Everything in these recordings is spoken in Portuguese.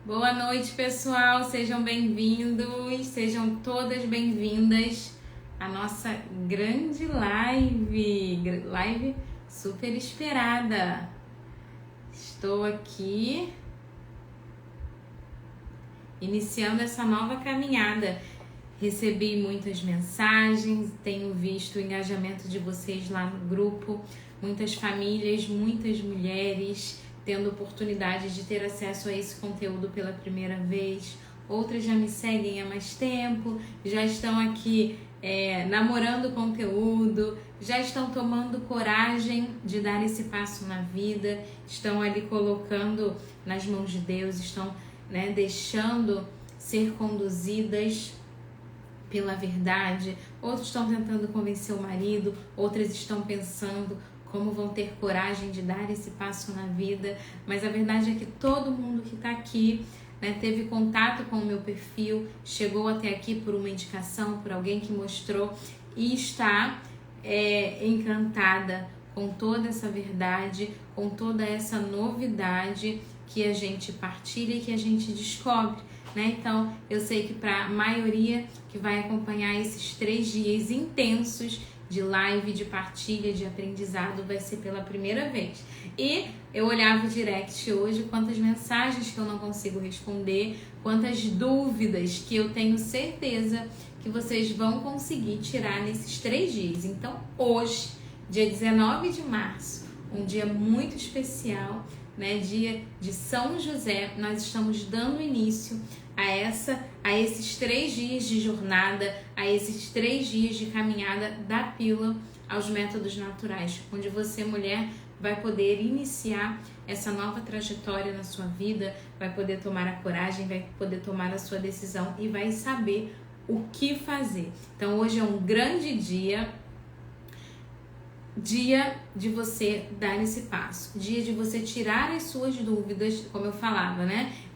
Boa noite, pessoal. Sejam bem-vindos, sejam todas bem-vindas à nossa grande live super esperada. Estou aqui iniciando essa nova caminhada. Recebi muitas mensagens, tenho visto o engajamento de vocês lá no grupo, muitas famílias, muitas mulheres tendo oportunidade de ter acesso a esse conteúdo pela primeira vez. Outras já me seguem há mais tempo, já estão aqui namorando o conteúdo, já estão tomando coragem de dar esse passo na vida, estão ali colocando nas mãos de Deus, estão deixando ser conduzidas pela verdade. Outros estão tentando convencer o marido, outras estão pensando como vão ter coragem de dar esse passo na vida, mas a verdade é que todo mundo que está aqui teve contato com o meu perfil, chegou até aqui por uma indicação, por alguém que mostrou e está encantada com toda essa verdade, com toda essa novidade que a gente partilha e que a gente descobre. Então, eu sei que para a maioria que vai acompanhar esses 3 dias intensos de live, de partilha, de aprendizado, vai ser pela primeira vez. E eu olhava o direct hoje, quantas mensagens que eu não consigo responder, quantas dúvidas que eu tenho certeza que vocês vão conseguir tirar nesses 3 dias. Então, hoje, dia 19 de março, um dia muito especial, dia de São José, nós estamos dando início a esses 3 dias de jornada, a esses 3 dias de caminhada da pílula aos métodos naturais, onde você, mulher, vai poder iniciar essa nova trajetória na sua vida, vai poder tomar a coragem, vai poder tomar a sua decisão e vai saber o que fazer. Então hoje é um grande dia de você dar esse passo, dia de você tirar as suas dúvidas, como eu falava,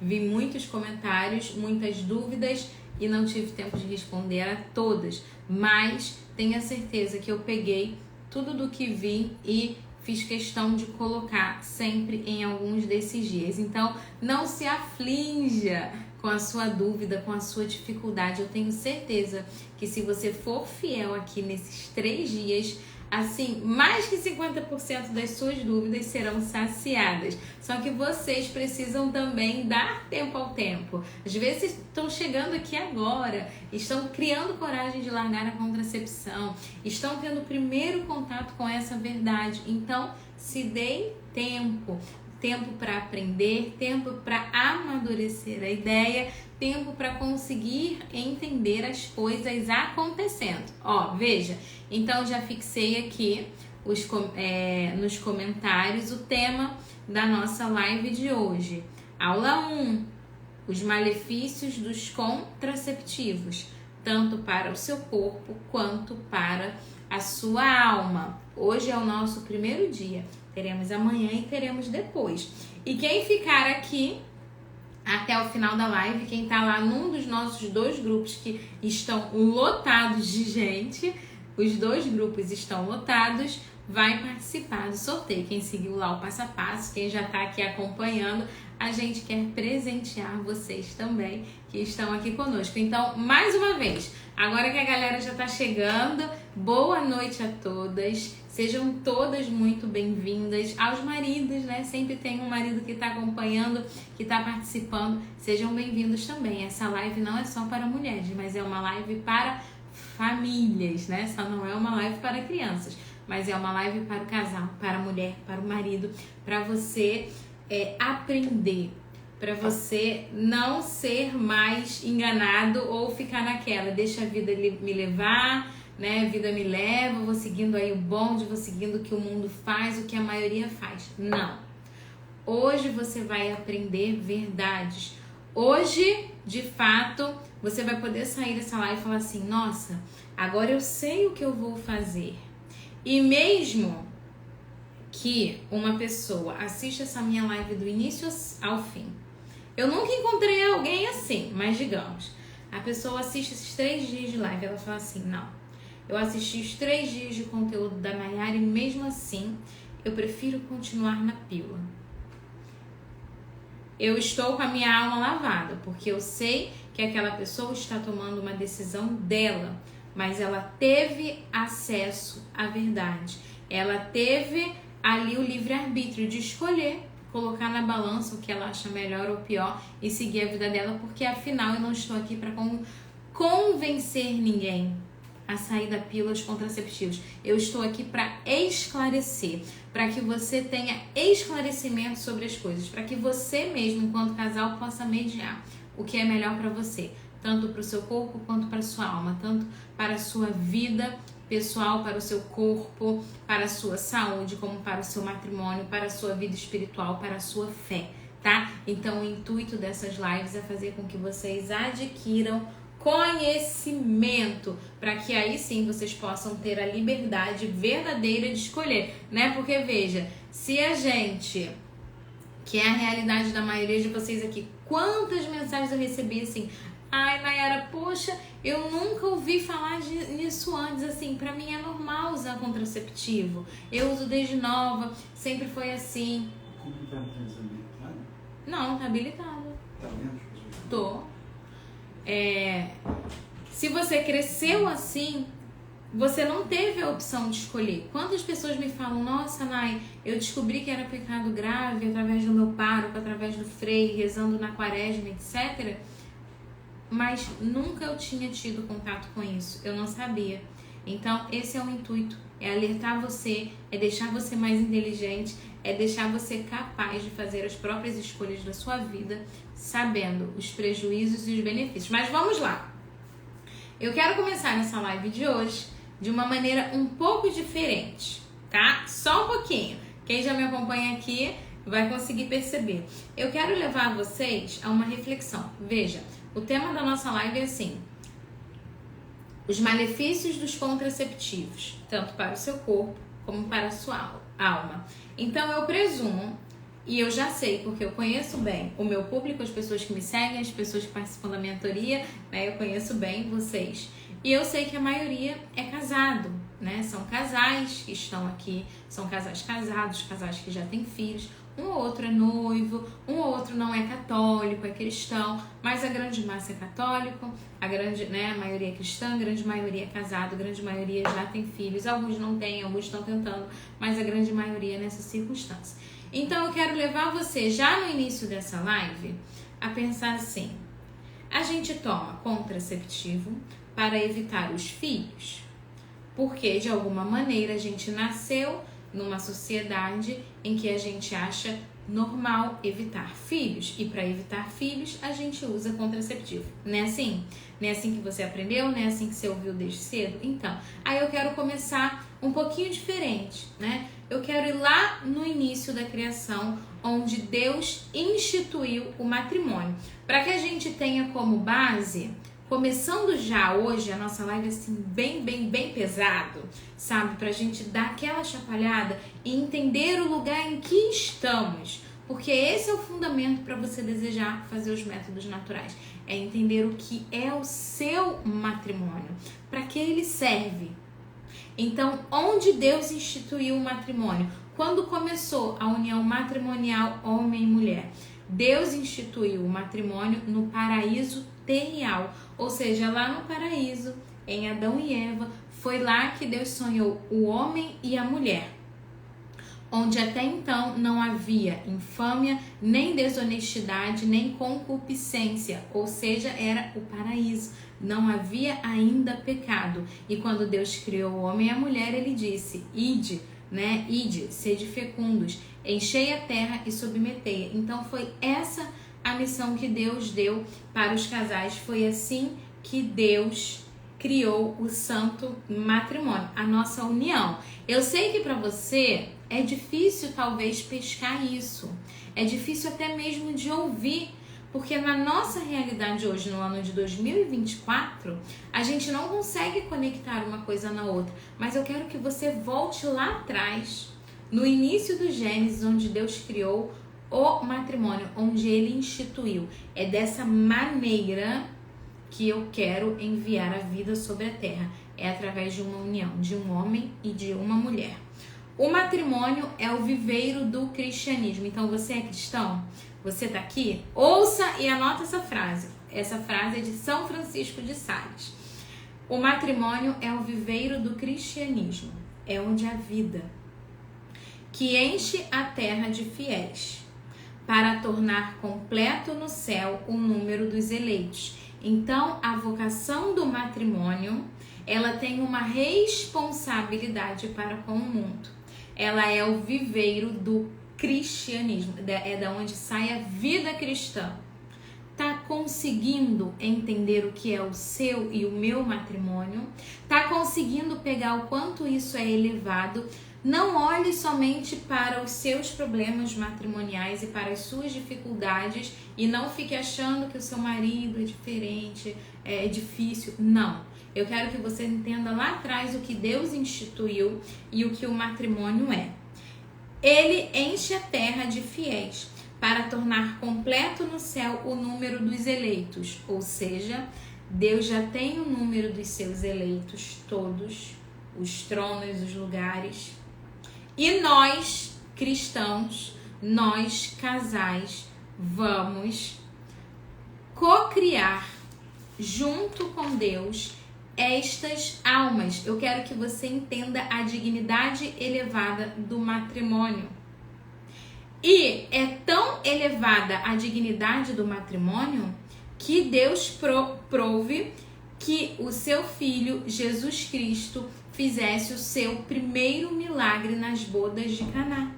Vi muitos comentários, muitas dúvidas e não tive tempo de responder a todas, mas tenha certeza que eu peguei tudo do que vi e fiz questão de colocar sempre em alguns desses dias. Então, não se aflinja com a sua dúvida, com a sua dificuldade. Eu tenho certeza que se você for fiel aqui nesses 3 dias, assim, mais que 50% das suas dúvidas serão saciadas. Só que vocês precisam também dar tempo ao tempo. Às vezes estão chegando aqui agora, estão criando coragem de largar a contracepção, estão tendo o primeiro contato com essa verdade. Então, se deem tempo. Tempo para aprender, tempo para amadurecer a ideia, tempo para conseguir entender as coisas acontecendo. Veja, então já fixei aqui nos comentários o tema da nossa live de hoje. Aula 1, os malefícios dos contraceptivos, tanto para o seu corpo quanto para a sua alma. Hoje é o nosso primeiro dia. Teremos amanhã e teremos depois. E quem ficar aqui até o final da live, quem tá lá num dos nossos 2 grupos que estão lotados de gente, os 2 grupos estão lotados, vai participar do sorteio. Quem seguiu lá o passo a passo, quem já tá aqui acompanhando, a gente quer presentear vocês também que estão aqui conosco. Então, mais uma vez, agora que a galera já tá chegando, boa noite a todas. Sejam todas muito bem-vindas. Aos maridos, Sempre tem um marido que está acompanhando, que está participando. Sejam bem-vindos também. Essa live não é só para mulheres, mas é uma live para famílias, Só não é uma live para crianças, mas é uma live para o casal, para a mulher, para o marido, para você aprender, para você não ser mais enganado ou ficar naquela, deixa a vida me levar, a vida me leva, vou seguindo aí o bonde, vou seguindo o que o mundo faz, o que a maioria faz. Não. Hoje você vai aprender verdades. Hoje, de fato, você vai poder sair dessa live e falar assim, nossa, agora eu sei o que eu vou fazer. E mesmo que uma pessoa assista essa minha live do início ao fim, eu nunca encontrei alguém assim, mas digamos, a pessoa assiste esses 3 dias de live, ela fala assim, não, eu assisti os 3 dias de conteúdo da Nayara e mesmo assim eu prefiro continuar na pílula. eu estou com a minha alma lavada, porque eu sei que aquela pessoa está tomando uma decisão dela, mas ela teve acesso à verdade. Ela teve ali o livre-arbítrio de escolher, colocar na balança o que ela acha melhor ou pior e seguir a vida dela, porque afinal eu não estou aqui para convencer ninguém a sair da pílulas contraceptivas. Eu estou aqui para esclarecer, para que você tenha esclarecimento sobre as coisas, para que você mesmo, enquanto casal, possa mediar o que é melhor para você, tanto para o seu corpo quanto para a sua alma, tanto para a sua vida pessoal, para o seu corpo, para a sua saúde, como para o seu matrimônio, para a sua vida espiritual, para a sua fé, tá? Então o intuito dessas lives é fazer com que vocês adquiram conhecimento, para que aí sim vocês possam ter a liberdade verdadeira de escolher, né? Porque veja, se a gente, que é a realidade da maioria de vocês aqui, quantas mensagens eu recebi assim: ai, Nayara, poxa, eu nunca ouvi falar nisso antes, assim, pra mim é normal usar contraceptivo, eu uso desde nova, sempre foi assim. Como tá habilitado? Não, tá habilitado. Tá vendo? Tô. Se você cresceu assim, você não teve a opção de escolher. Quantas pessoas me falam: nossa, Nay, eu descobri que era pecado grave através do meu pároco, através do freio, rezando na quaresma, etc. Mas nunca eu tinha tido contato com isso, eu não sabia. Então esse é o intuito, é alertar você, é deixar você mais inteligente, é deixar você capaz de fazer as próprias escolhas da sua vida, sabendo os prejuízos e os benefícios. Mas vamos lá, eu quero começar essa live de hoje de uma maneira um pouco diferente, tá? Só um pouquinho, quem já me acompanha aqui vai conseguir perceber. Eu quero levar vocês a uma reflexão. Veja, o tema da nossa live é assim: os malefícios dos contraceptivos, tanto para o seu corpo como para a sua alma. Então eu presumo, e eu já sei, porque eu conheço bem o meu público, as pessoas que me seguem, as pessoas que participam da mentoria, né? Eu conheço bem vocês. E eu sei que a maioria é casado, né? São casais que estão aqui, são casais casados, casais que já têm filhos. Um ou outro é noivo, um ou outro não é católico, é cristão, mas a grande massa é católico, a maioria é cristã, a grande maioria é casado, a grande maioria já tem filhos, alguns não têm, alguns estão tentando, mas a grande maioria é nessa circunstância. Então eu quero levar você, já no início dessa live, a pensar assim: a gente toma contraceptivo para evitar os filhos, porque de alguma maneira a gente nasceu numa sociedade em que a gente acha normal evitar filhos, e para evitar filhos a gente usa contraceptivo. Não é assim? Não é assim que você aprendeu? Não é assim que você ouviu desde cedo? Então, aí eu quero começar um pouquinho diferente, né? Eu quero ir lá no início da criação, onde Deus instituiu o matrimônio, para que a gente tenha como base, começando já hoje, a nossa live assim, bem pesado, sabe? Pra gente dar aquela chacoalhada e entender o lugar em que estamos. Porque esse é o fundamento para você desejar fazer os métodos naturais. É entender o que é o seu matrimônio, para que ele serve. Então, onde Deus instituiu o matrimônio? Quando começou a união matrimonial homem e mulher? Deus instituiu o matrimônio no paraíso terrenal, ou seja, lá no paraíso, em Adão e Eva, foi lá que Deus sonhou o homem e a mulher, onde até então não havia infâmia, nem desonestidade, nem concupiscência, ou seja, era o paraíso, não havia ainda pecado. E quando Deus criou o homem e a mulher, ele disse: ide, né? Ide, sede fecundos, enchei a terra e submetei. Então foi essa a missão que Deus deu para os casais. Foi assim que Deus criou o santo matrimônio, a nossa união. Eu sei que para você é difícil talvez pescar isso, é difícil até mesmo de ouvir, porque na nossa realidade hoje, no ano de 2024, a gente não consegue conectar uma coisa na outra. Mas eu quero que você volte lá atrás, no início do Gênesis, onde Deus criou o matrimônio, onde ele instituiu. É dessa maneira que eu quero enviar a vida sobre a terra. É através de uma união de um homem e de uma mulher. O matrimônio é o viveiro do cristianismo. Então você é cristão? Você tá aqui? Ouça e anota essa frase. Essa frase é de São Francisco de Sales. O matrimônio é o viveiro do cristianismo. É onde a vida que enche a terra de fiéis, para tornar completo no céu o número dos eleitos. Então, a vocação do matrimônio, ela tem uma responsabilidade para com o mundo. Ela é o viveiro do cristianismo, é da onde sai a vida cristã. Tá conseguindo entender o que é o seu e o meu matrimônio? Tá conseguindo pegar o quanto isso é elevado? Não olhe somente para os seus problemas matrimoniais e para as suas dificuldades e não fique achando que o seu marido é diferente, é difícil. Não. Eu quero que você entenda lá atrás o que Deus instituiu e o que o matrimônio é. Ele enche a terra de fiéis para tornar completo no céu o número dos eleitos. Ou seja, Deus já tem o número dos seus eleitos todos, os tronos, os lugares. E nós, cristãos, nós, casais, vamos co-criar junto com Deus estas almas. Eu quero que você entenda a dignidade elevada do matrimônio. E é tão elevada a dignidade do matrimônio que Deus prove que o seu Filho, Jesus Cristo, fizesse o seu primeiro milagre nas bodas de Caná.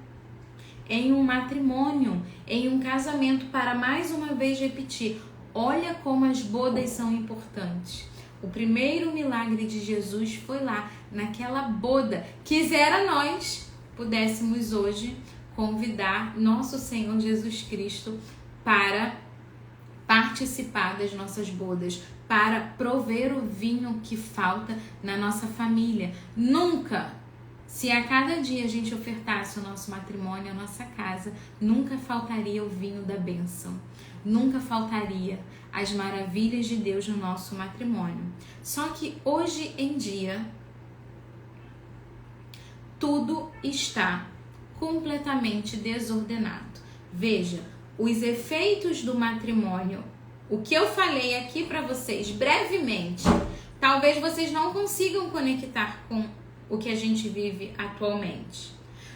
Em um matrimônio, em um casamento, para mais uma vez repetir, olha como as bodas são importantes. O primeiro milagre de Jesus foi lá, naquela boda. Quisera nós pudéssemos hoje convidar nosso Senhor Jesus Cristo para participar das nossas bodas, para prover o vinho que falta na nossa família. Nunca, se a cada dia a gente ofertasse o nosso matrimônio, a nossa casa, nunca faltaria o vinho da bênção. Nunca faltaria as maravilhas de Deus no nosso matrimônio. Só que hoje em dia, tudo está completamente desordenado. Veja, os efeitos do matrimônio, o que eu falei aqui para vocês brevemente, talvez vocês não consigam conectar com o que a gente vive atualmente.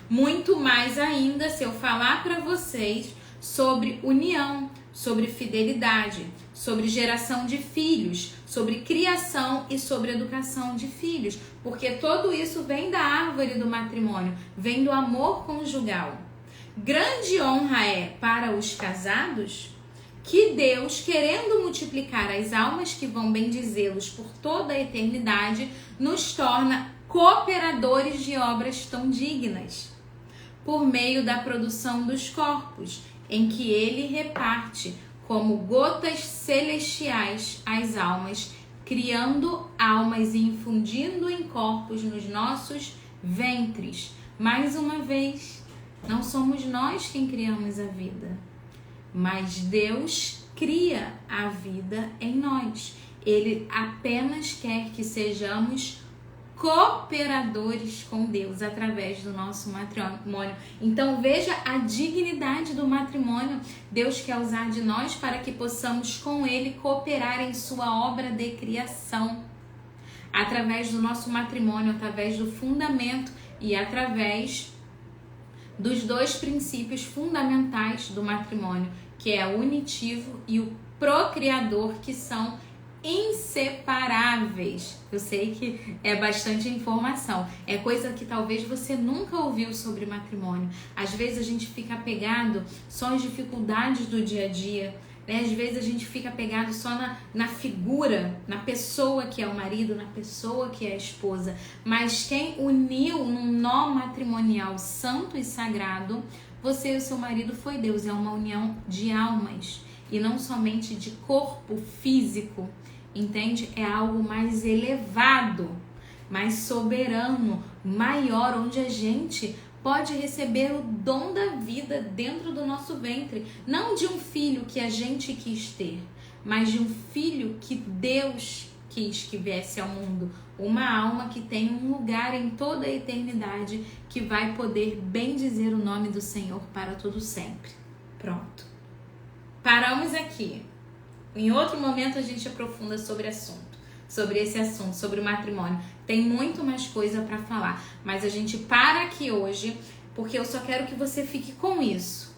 Muito mais ainda se eu falar para vocês sobre união, sobre fidelidade, sobre geração de filhos, sobre criação e sobre educação de filhos, porque tudo isso vem da árvore do matrimônio, vem do amor conjugal. Grande honra é para os casados que Deus, querendo multiplicar as almas que vão bendizê-los por toda a eternidade, nos torna cooperadores de obras tão dignas, por meio da produção dos corpos, em que ele reparte como gotas celestiais as almas, criando almas e infundindo em corpos nos nossos ventres. Mais uma vez, não somos nós quem criamos a vida, mas Deus cria a vida em nós. Ele apenas quer que sejamos cooperadores com Deus através do nosso matrimônio. Então veja a dignidade do matrimônio. Deus quer usar de nós para que possamos com Ele cooperar em sua obra de criação. Através do nosso matrimônio, através do fundamento e através dos dois princípios fundamentais do matrimônio, que é o unitivo e o procriador, que são inseparáveis. Eu sei que é bastante informação, é coisa que talvez você nunca ouviu sobre matrimônio. Às vezes a gente fica apegado só às dificuldades do dia a dia, né? Às vezes a gente fica apegado só na figura, na pessoa que é o marido, na pessoa que é a esposa. Mas quem uniu num nó matrimonial santo e sagrado, você e o seu marido, foi Deus. É uma união de almas e não somente de corpo físico. Entende? É algo mais elevado, mais soberano, maior, onde a gente pode receber o dom da vida dentro do nosso ventre. Não de um filho que a gente quis ter, mas de um filho que Deus quis que viesse ao mundo. Uma alma que tem um lugar em toda a eternidade, que vai poder bendizer o nome do Senhor para todo sempre. Pronto. paramos aqui. Em outro momento a gente aprofunda sobre esse assunto, sobre o matrimônio. Tem muito mais coisa para falar, mas a gente para aqui hoje porque eu só quero que você fique com isso.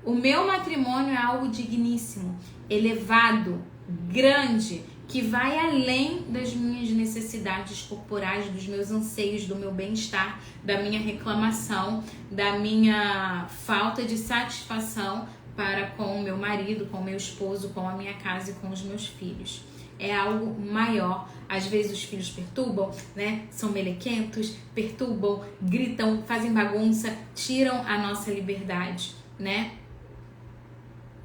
O meu matrimônio é algo digníssimo, elevado, grande, que vai além das minhas necessidades corporais, dos meus anseios, do meu bem-estar, da minha reclamação, da minha falta de satisfação para com o meu marido, com o meu esposo, com a minha casa e com os meus filhos. É algo maior. Às vezes os filhos perturbam, né? São melequentos, perturbam, gritam, fazem bagunça, tiram a nossa liberdade, né?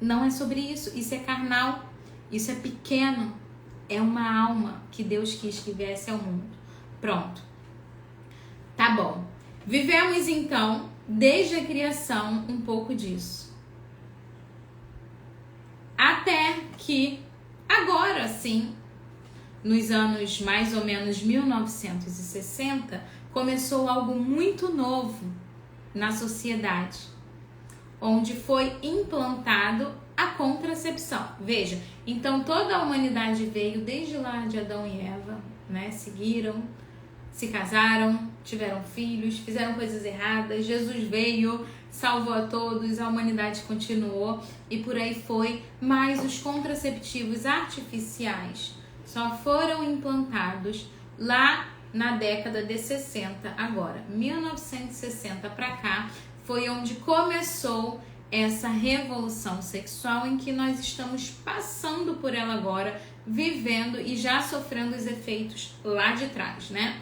Não é sobre isso. Isso é carnal, isso é pequeno. É uma alma que Deus quis que viesse ao mundo. Pronto. Tá bom. Vivemos então, desde a criação, um pouco disso. Até que, agora sim, nos anos mais ou menos 1960, começou algo muito novo na sociedade, onde foi implantado a contracepção. Veja, então toda a humanidade veio desde lá de Adão e Eva, né? Seguiram, se casaram, tiveram filhos, fizeram coisas erradas, Jesus veio, salvou a todos, a humanidade continuou e por aí foi, mas os contraceptivos artificiais só foram implantados lá na década de 60 agora. 1960 para cá foi onde começou essa revolução sexual em que nós estamos passando por ela agora, vivendo e já sofrendo os efeitos lá de trás, né?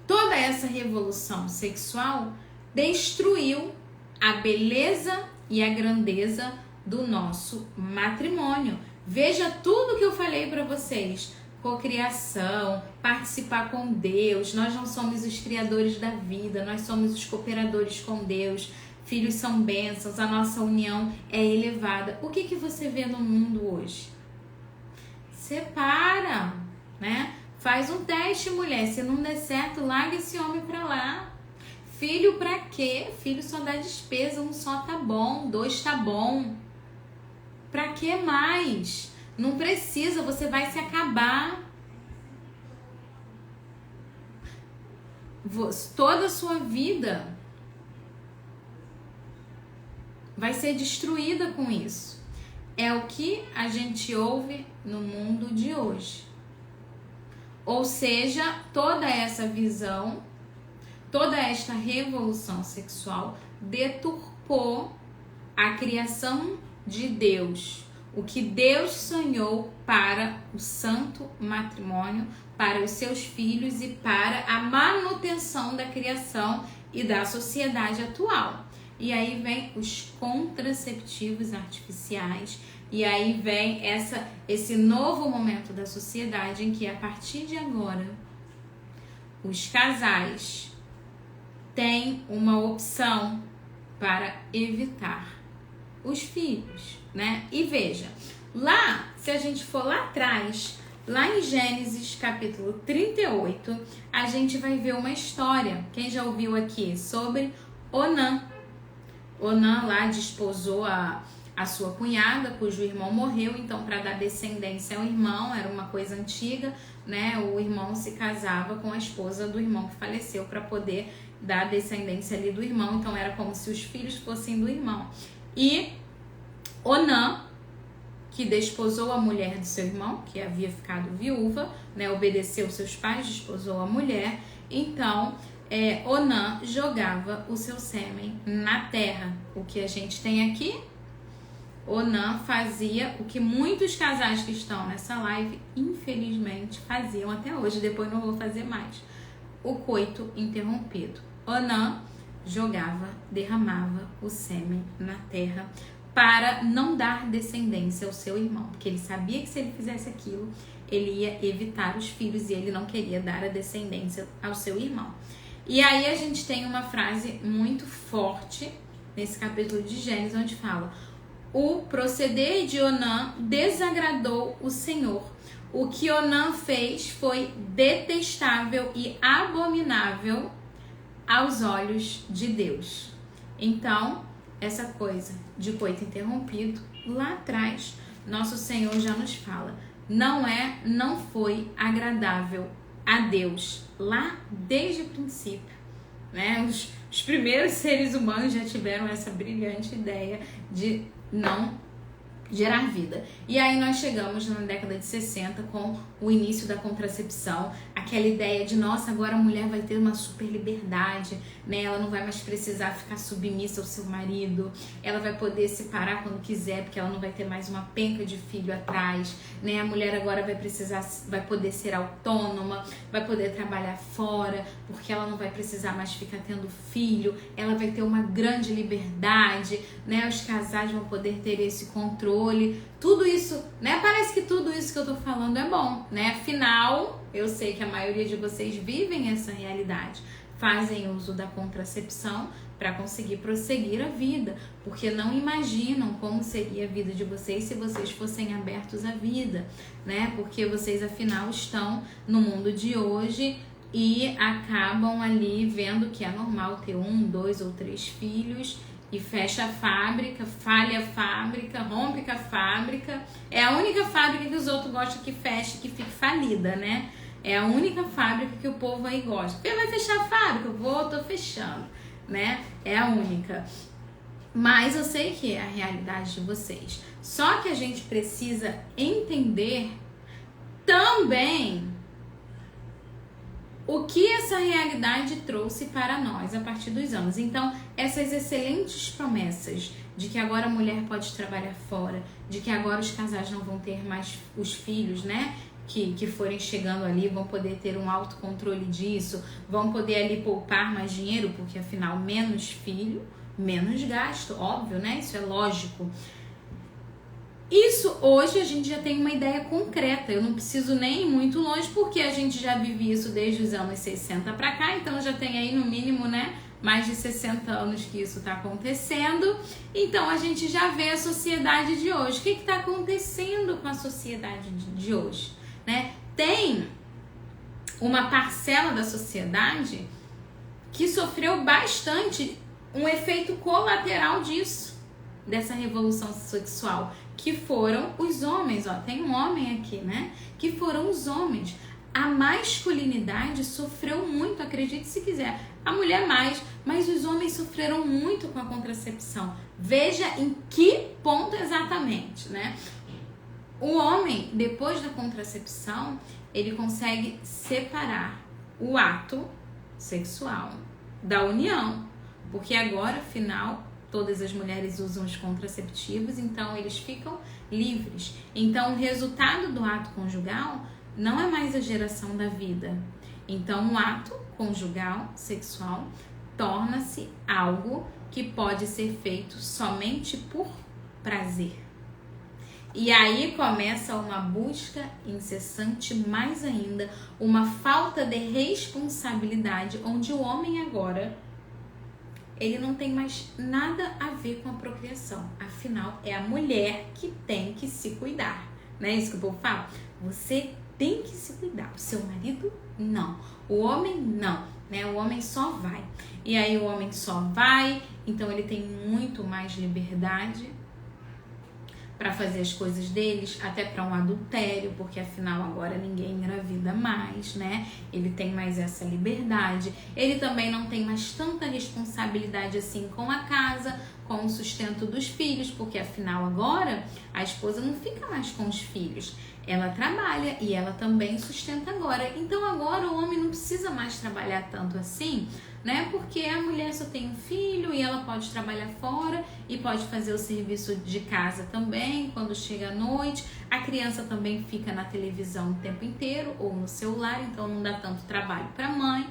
Toda essa revolução sexual destruiu a beleza e a grandeza do nosso matrimônio. Veja tudo que eu falei para vocês. Cocriação, participar com Deus. Nós não somos os criadores da vida, nós somos os cooperadores com Deus. Filhos são bênçãos, a nossa união é elevada. O que você vê no mundo hoje? Separa, né? Faz um teste, mulher. Se não der certo, larga esse homem pra lá. Filho pra quê? Filho só dá despesa. Um só tá bom, dois tá bom. Pra que mais? Não precisa, você vai se acabar. Toda a sua vida vai ser destruída com isso. É o que a gente ouve no mundo de hoje. Ou seja, toda essa visão, toda esta revolução sexual deturpou a criação de Deus. O que Deus sonhou para o santo matrimônio, para os seus filhos e para a manutenção da criação e da sociedade atual. E aí vem os contraceptivos artificiais, e aí vem esse novo momento da sociedade em que a partir de agora os casais têm uma opção para evitar os filhos, né? E veja, lá, se a gente for lá atrás, lá em Gênesis capítulo 38, a gente vai ver uma história, quem já ouviu aqui, sobre Onã. Onã lá desposou a sua cunhada, cujo irmão morreu, então para dar descendência ao irmão, era uma coisa antiga, né? O irmão se casava com a esposa do irmão que faleceu para poder dar descendência ali do irmão, então era como se os filhos fossem do irmão. E Onã, que desposou a mulher do seu irmão, que havia ficado viúva, né? Obedeceu seus pais, desposou a mulher, então Onã jogava o seu sêmen na terra. O que a gente tem aqui, Onã fazia o que muitos casais que estão nessa live, infelizmente, faziam até hoje, depois não vou fazer mais. O coito interrompido. Onã jogava, derramava o sêmen na terra para não dar descendência ao seu irmão, porque ele sabia que se ele fizesse aquilo, ele ia evitar os filhos e ele não queria dar a descendência ao seu irmão. E aí a gente tem uma frase muito forte nesse capítulo de Gênesis, onde fala: o proceder de Onã desagradou o Senhor. O que Onã fez foi detestável e abominável aos olhos de Deus. Então, essa coisa de coito interrompido, lá atrás, nosso Senhor já nos fala, não foi agradável a Deus, lá desde o princípio, né? Os primeiros seres humanos já tiveram essa brilhante ideia de não gerar vida. E aí nós chegamos na década de 60 com o início da contracepção, aquela ideia de, nossa, agora a mulher vai ter uma super liberdade, né? Ela não vai mais precisar ficar submissa ao seu marido, ela vai poder se parar quando quiser, porque ela não vai ter mais uma penca de filho atrás, né? A mulher agora vai poder ser autônoma, vai poder trabalhar fora, porque ela não vai precisar mais ficar tendo filho, ela vai ter uma grande liberdade, né? Os casais vão poder ter esse controle. Tudo isso, né? Parece que tudo isso que eu tô falando é bom, né? Afinal, eu sei que a maioria de vocês vivem essa realidade, fazem uso da contracepção para conseguir prosseguir a vida, porque não imaginam como seria a vida de vocês se vocês fossem abertos à vida, né? Porque vocês, afinal, estão no mundo de hoje e acabam ali vendo que é normal ter 1, 2 ou 3 filhos, e fecha a fábrica, falha a fábrica, rompe com a fábrica. É a única fábrica que os outros gostam que feche, que fique falida, né? É a única fábrica que o povo aí gosta. Porque vai fechar a fábrica? Tô fechando, né? É a única. Mas eu sei que é a realidade de vocês. Só que a gente precisa entender também o que essa realidade trouxe para nós a partir dos anos. Então, essas excelentes promessas de que agora a mulher pode trabalhar fora, de que agora os casais não vão ter mais os filhos, né? Que forem chegando ali, vão poder ter um autocontrole disso, vão poder ali poupar mais dinheiro, porque afinal, menos filho, menos gasto, óbvio, né? Isso é lógico. Isso hoje a gente já tem uma ideia concreta, eu não preciso nem ir muito longe, porque a gente já vive isso desde os anos 60 para cá, então já tem aí no mínimo, né, mais de 60 anos que isso está acontecendo. Então a gente já vê a sociedade de hoje. O que está acontecendo com a sociedade de hoje, né? Tem uma parcela da sociedade que sofreu bastante um efeito colateral disso, dessa revolução sexual, que foram os homens, ó, tem um homem aqui, né, que foram os homens. A masculinidade sofreu muito, acredite se quiser, a mulher mais, mas os homens sofreram muito com a contracepção. Veja em que ponto exatamente, né? O homem, depois da contracepção, ele consegue separar o ato sexual da união, porque agora, afinal, todas as mulheres usam os contraceptivos, então eles ficam livres. Então, o resultado do ato conjugal não é mais a geração da vida. Então, o ato conjugal sexual torna-se algo que pode ser feito somente por prazer. E aí começa uma busca incessante, mais ainda, uma falta de responsabilidade, onde o homem agora ele não tem mais nada a ver com a procriação. Afinal, é a mulher que tem que se cuidar. Não é isso que o povo fala? Você tem que se cuidar. O seu marido, não. O homem, não. Né? O homem só vai. E aí o homem só vai, então ele tem muito mais liberdade para fazer as coisas deles, até para um adultério, porque afinal agora ninguém engravida mais, né? Ele tem mais essa liberdade. Ele também não tem mais tanta responsabilidade assim com a casa, com o sustento dos filhos, porque afinal agora a esposa não fica mais com os filhos. Ela trabalha e ela também sustenta agora. Então agora o homem não precisa mais trabalhar tanto assim, né? Porque a mulher só tem um filho e ela pode trabalhar fora e pode fazer o serviço de casa também quando chega à noite. A criança também fica na televisão o tempo inteiro ou no celular, então não dá tanto trabalho para a mãe.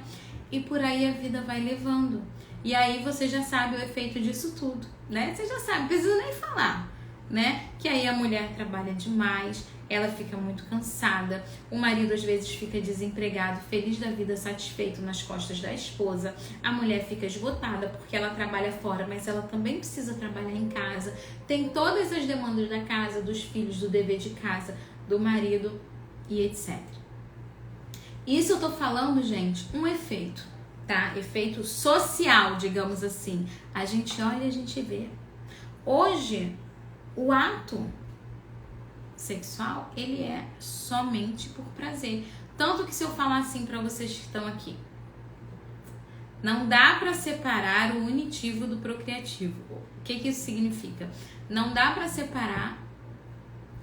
E por aí a vida vai levando. E aí você já sabe o efeito disso tudo, né? Você já sabe, não precisa nem falar, né? Que aí a mulher trabalha demais, ela fica muito cansada, o marido às vezes fica desempregado, feliz da vida, satisfeito nas costas da esposa, a mulher fica esgotada porque ela trabalha fora, mas ela também precisa trabalhar em casa, tem todas as demandas da casa, dos filhos, do dever de casa, do marido e etc. Isso eu tô falando, gente, um efeito, tá? Efeito social, digamos assim. A gente olha e a gente vê. Hoje, o ato sexual, ele é somente por prazer. Tanto que se eu falar assim pra vocês que estão aqui, não dá pra separar o unitivo do procriativo. O que isso significa? Não dá pra separar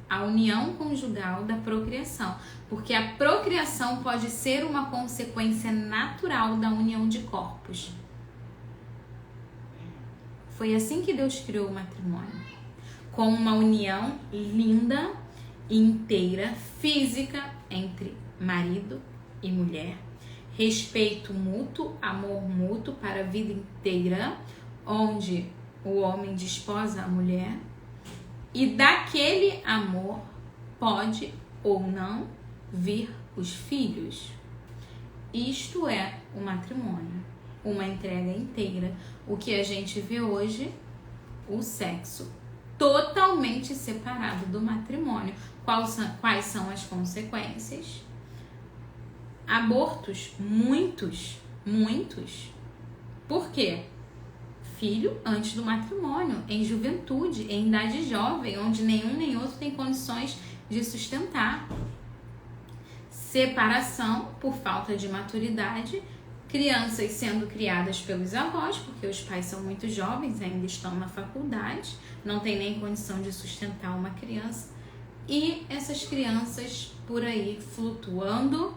a união conjugal da procriação, porque a procriação pode ser uma consequência natural da união de corpos. Foi assim que Deus criou o matrimônio, com uma união linda, inteira, física entre marido e mulher, respeito mútuo, amor mútuo para a vida inteira, onde o homem desposa a mulher, e daquele amor pode ou não vir os filhos. Isto é o matrimônio, uma entrega inteira. O que a gente vê hoje, o sexo totalmente separado do matrimônio. Quais são as consequências? Abortos, muitos. Por quê? Filho antes do matrimônio, em juventude, em idade jovem, onde nenhum nem outro tem condições de sustentar. Separação por falta de maturidade, crianças sendo criadas pelos avós, porque os pais são muito jovens, ainda estão na faculdade, não tem nem condição de sustentar uma criança, e essas crianças por aí flutuando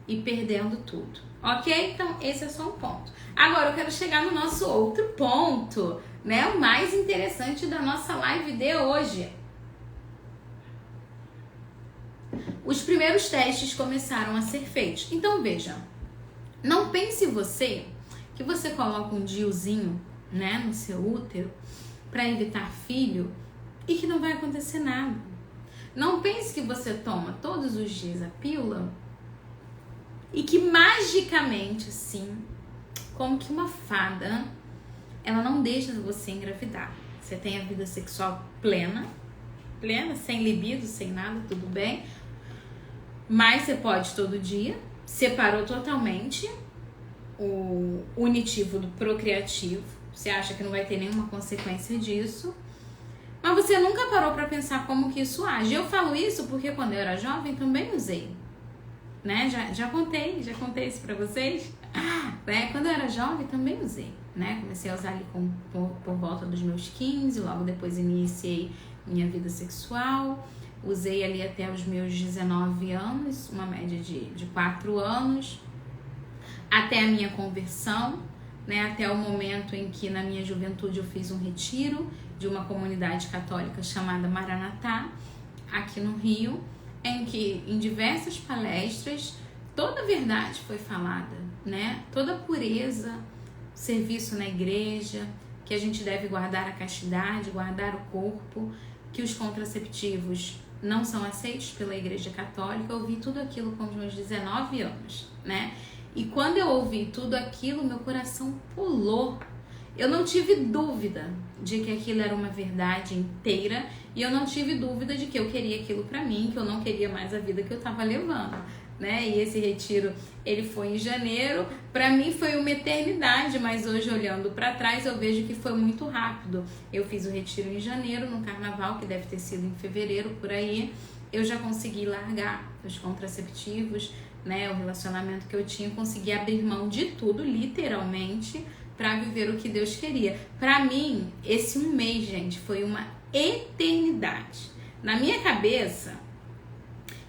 e perdendo tudo, ok? Então esse é só um ponto. Agora eu quero chegar no nosso outro ponto, né? O mais interessante da nossa live de hoje. Os primeiros testes começaram a ser feitos. Então veja, não pense você que você coloca um DIUzinho, né, no seu útero para evitar filho e que não vai acontecer nada. Não pense que você toma todos os dias a pílula e que magicamente, assim, como que uma fada, ela não deixa você engravidar. Você tem a vida sexual plena, sem libido, sem nada, tudo bem. Mas você pode todo dia, separou totalmente o unitivo do procriativo. Você acha que não vai ter nenhuma consequência disso. Mas você nunca parou pra pensar como que isso age. Eu falo isso porque quando eu era jovem também usei. Né? Já contei isso pra vocês. Né? Quando eu era jovem também usei. Né? Comecei a usar ali por volta dos meus 15, logo depois iniciei minha vida sexual. Usei ali até os meus 19 anos, uma média de 4 anos, até a minha conversão, né? Até o momento em que na minha juventude eu fiz um retiro de uma comunidade católica chamada Maranatá, aqui no Rio, em que em diversas palestras toda a verdade foi falada, né? Toda a pureza, serviço na igreja, que a gente deve guardar a castidade, guardar o corpo, que os contraceptivos não são aceitos pela igreja católica. Eu ouvi tudo aquilo com os meus 19 anos, né? E quando eu ouvi tudo aquilo, meu coração pulou. Eu não tive dúvida de que aquilo era uma verdade inteira e eu não tive dúvida de que eu queria aquilo pra mim, que eu não queria mais a vida que eu tava levando, né? E esse retiro, ele foi em janeiro. Pra mim foi uma eternidade, mas hoje olhando pra trás eu vejo que foi muito rápido. Eu fiz o retiro em janeiro, no carnaval, que deve ter sido em fevereiro, por aí. Eu já consegui largar os contraceptivos, né? O relacionamento que eu tinha, consegui abrir mão de tudo, literalmente, pra viver o que Deus queria. Pra mim, esse um mês, gente, foi uma eternidade. Na minha cabeça,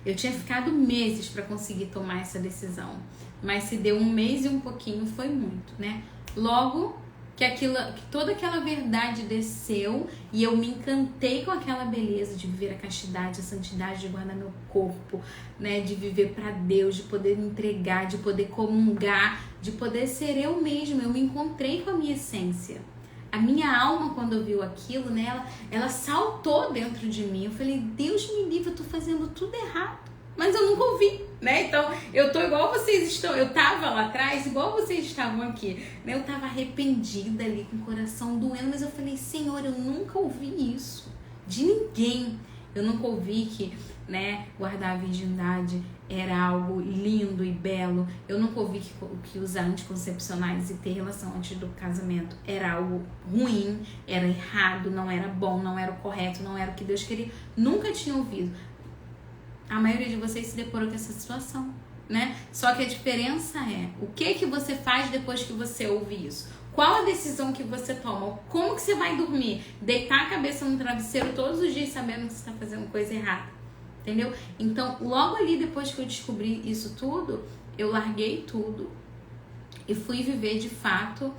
eu tinha ficado meses para conseguir tomar essa decisão, mas se deu um mês e um pouquinho, foi muito, né? Logo que toda aquela verdade desceu e eu me encantei com aquela beleza de viver a castidade, a santidade, de guardar meu corpo, né? De viver para Deus, de poder me entregar, de poder comungar, de poder ser eu mesma. Eu me encontrei com a minha essência. A minha alma, quando viu aquilo, né, ela saltou dentro de mim. Eu falei, Deus me livre, eu tô fazendo tudo errado. Mas eu nunca ouvi, né? Então, eu tô igual vocês estão. Eu tava lá atrás, igual vocês estavam aqui, né? Eu tava arrependida ali, com o coração doendo. Mas eu falei, Senhor, eu nunca ouvi isso de ninguém. Eu nunca ouvi que, né, guardar a virgindade era algo lindo e belo. Eu nunca ouvi que usar anticoncepcionais e ter relação antes do casamento era algo ruim, era errado, não era bom, não era o correto, não era o que Deus queria. Nunca tinha ouvido. A maioria de vocês se deparou com essa situação, né? Só que a diferença é o que você faz depois que você ouve isso. Qual a decisão que você toma? Como que você vai dormir? Deitar a cabeça no travesseiro todos os dias sabendo que você está fazendo coisa errada. Entendeu? Então, logo ali depois que eu descobri isso tudo, eu larguei tudo e fui viver de fato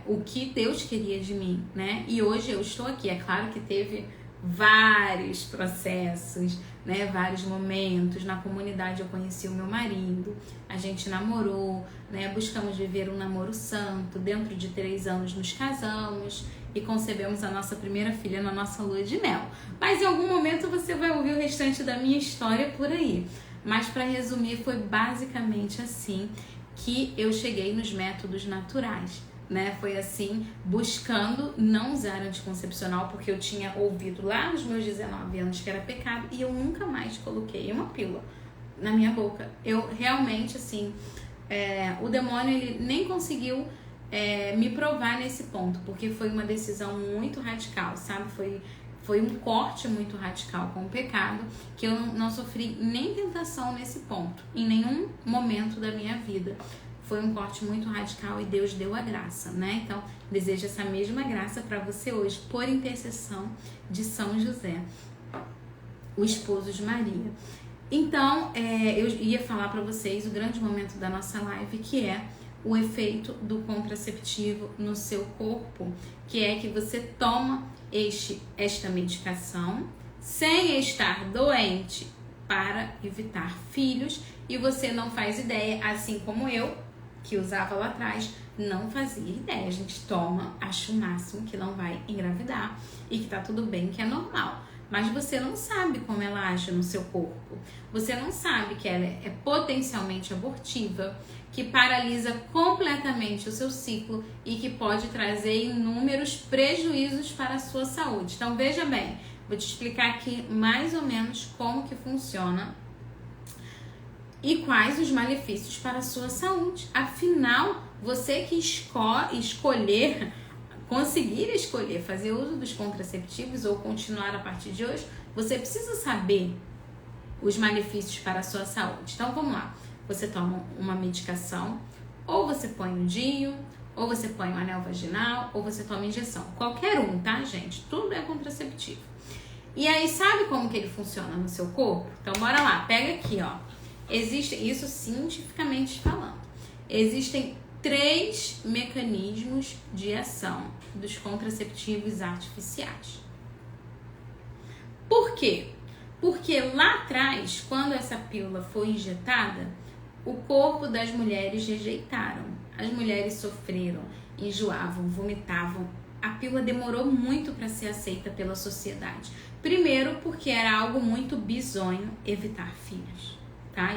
o que Deus queria de mim, né? E hoje eu estou aqui. É claro que teve vários processos, né? Vários momentos. Na comunidade eu conheci o meu marido, a gente namorou, né? Buscamos viver um namoro santo. Dentro de 3 anos nos casamos e concebemos a nossa primeira filha na nossa lua de mel. Mas em algum momento você vai ouvir o restante da minha história por aí. Mas para resumir, foi basicamente assim que eu cheguei nos métodos naturais, né? Foi assim, buscando não usar anticoncepcional, porque eu tinha ouvido lá nos meus 19 anos que era pecado e eu nunca mais coloquei uma pílula na minha boca. Eu realmente, assim, o demônio ele nem conseguiu me provar nesse ponto, porque foi uma decisão muito radical, sabe? Foi um corte muito radical com o pecado, que eu não sofri nem tentação nesse ponto, em nenhum momento da minha vida. Foi um corte muito radical e Deus deu a graça, né? Então, desejo essa mesma graça para você hoje, por intercessão de São José, o esposo de Maria. Então, eu ia falar para vocês o grande momento da nossa live, que é o efeito do contraceptivo no seu corpo, que é que você toma esta medicação sem estar doente para evitar filhos e você não faz ideia, assim como eu, que usava lá atrás, não fazia ideia. A gente toma, acha o máximo que não vai engravidar e que tá tudo bem, que é normal. Mas você não sabe como ela age no seu corpo. Você não sabe que ela é potencialmente abortiva, que paralisa completamente o seu ciclo e que pode trazer inúmeros prejuízos para a sua saúde. Então veja bem, vou te explicar aqui mais ou menos como que funciona e quais os malefícios para a sua saúde. Afinal, você que conseguir escolher fazer uso dos contraceptivos ou continuar a partir de hoje, você precisa saber os malefícios para a sua saúde. Então vamos lá, você toma uma medicação, ou você põe um DIU, ou você põe um anel vaginal, ou você toma injeção. Qualquer um, tá, gente? Tudo é contraceptivo. E aí, sabe como que ele funciona no seu corpo? Então bora lá, pega aqui, ó. Existe, isso cientificamente falando, existem 3 mecanismos de ação dos contraceptivos artificiais. Por quê? Porque lá atrás, quando essa pílula foi injetada, o corpo das mulheres rejeitaram. As mulheres sofreram, enjoavam, vomitavam. A pílula demorou muito para ser aceita pela sociedade. Primeiro, porque era algo muito bizonho evitar filhos. Tá?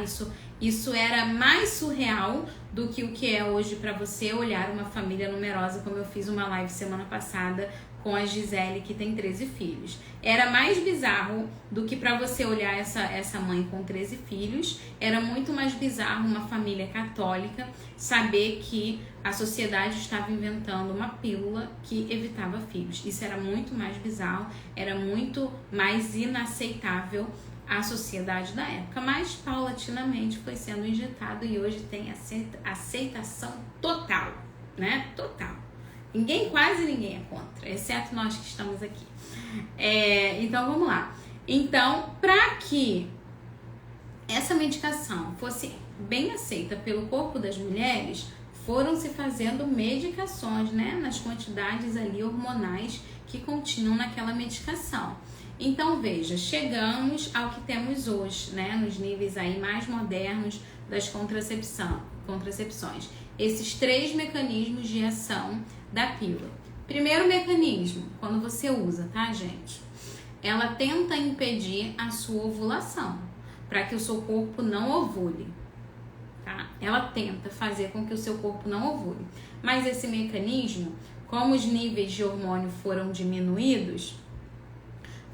Isso era mais surreal do que o que é hoje para você olhar uma família numerosa, como eu fiz uma live semana passada com a Gisele, que tem 13 filhos. Era mais bizarro do que para você olhar essa mãe com 13 filhos. Era muito mais bizarro uma família católica saber que a sociedade estava inventando uma pílula que evitava filhos. Isso era muito mais bizarro, era muito mais inaceitável a sociedade da época, mas paulatinamente foi sendo injetado e hoje tem aceitação total, né? Total. Quase ninguém é contra, exceto nós que estamos aqui. Então vamos lá. Então, para que essa medicação fosse bem aceita pelo corpo das mulheres, foram se fazendo medicações, né? Nas quantidades ali hormonais que continham naquela medicação. Então veja, chegamos ao que temos hoje, né, nos níveis aí mais modernos das contracepções. Esses 3 mecanismos de ação da pílula. Primeiro mecanismo, quando você usa, tá, gente? Ela tenta impedir a sua ovulação, para que o seu corpo não ovule, tá? Ela tenta fazer com que o seu corpo não ovule. Mas esse mecanismo, como os níveis de hormônio foram diminuídos,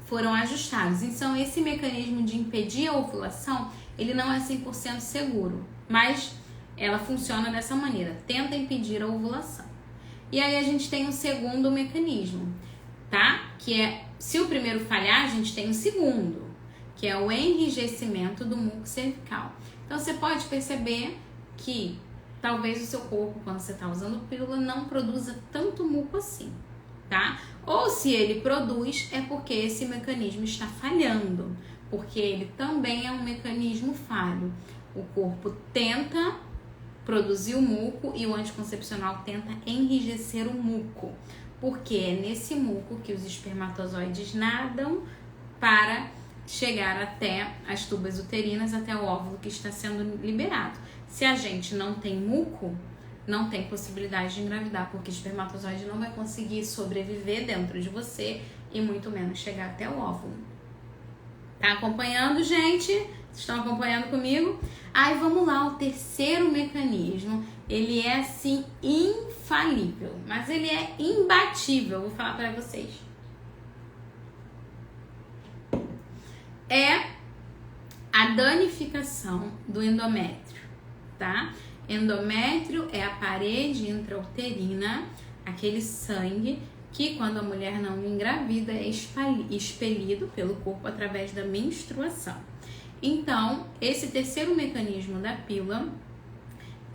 foram ajustados. Então, esse mecanismo de impedir a ovulação, ele não é 100% seguro, mas ela funciona dessa maneira, tenta impedir a ovulação. E aí a gente tem um segundo mecanismo, tá? Que é, se o primeiro falhar, a gente tem o segundo, que é o enrijecimento do muco cervical. Então, você pode perceber que talvez o seu corpo, quando você está usando pílula, não produza tanto muco assim, tá? Ou se ele produz, é porque esse mecanismo está falhando, porque ele também é um mecanismo falho. O corpo tenta produzir o muco e o anticoncepcional tenta enrijecer o muco, porque é nesse muco que os espermatozoides nadam para chegar até as tubas uterinas, até o óvulo que está sendo liberado. Se a gente não tem muco, não tem possibilidade de engravidar, porque o espermatozoide não vai conseguir sobreviver dentro de você e muito menos chegar até o óvulo. Tá acompanhando, gente? Vocês estão acompanhando comigo? Aí vamos lá, o terceiro mecanismo, ele é assim infalível, mas ele é imbatível, vou falar para vocês. É a danificação do endométrio, tá? Endométrio é a parede intrauterina, aquele sangue que quando a mulher não engravida é expelido pelo corpo através da menstruação. Então, esse terceiro mecanismo da pílula,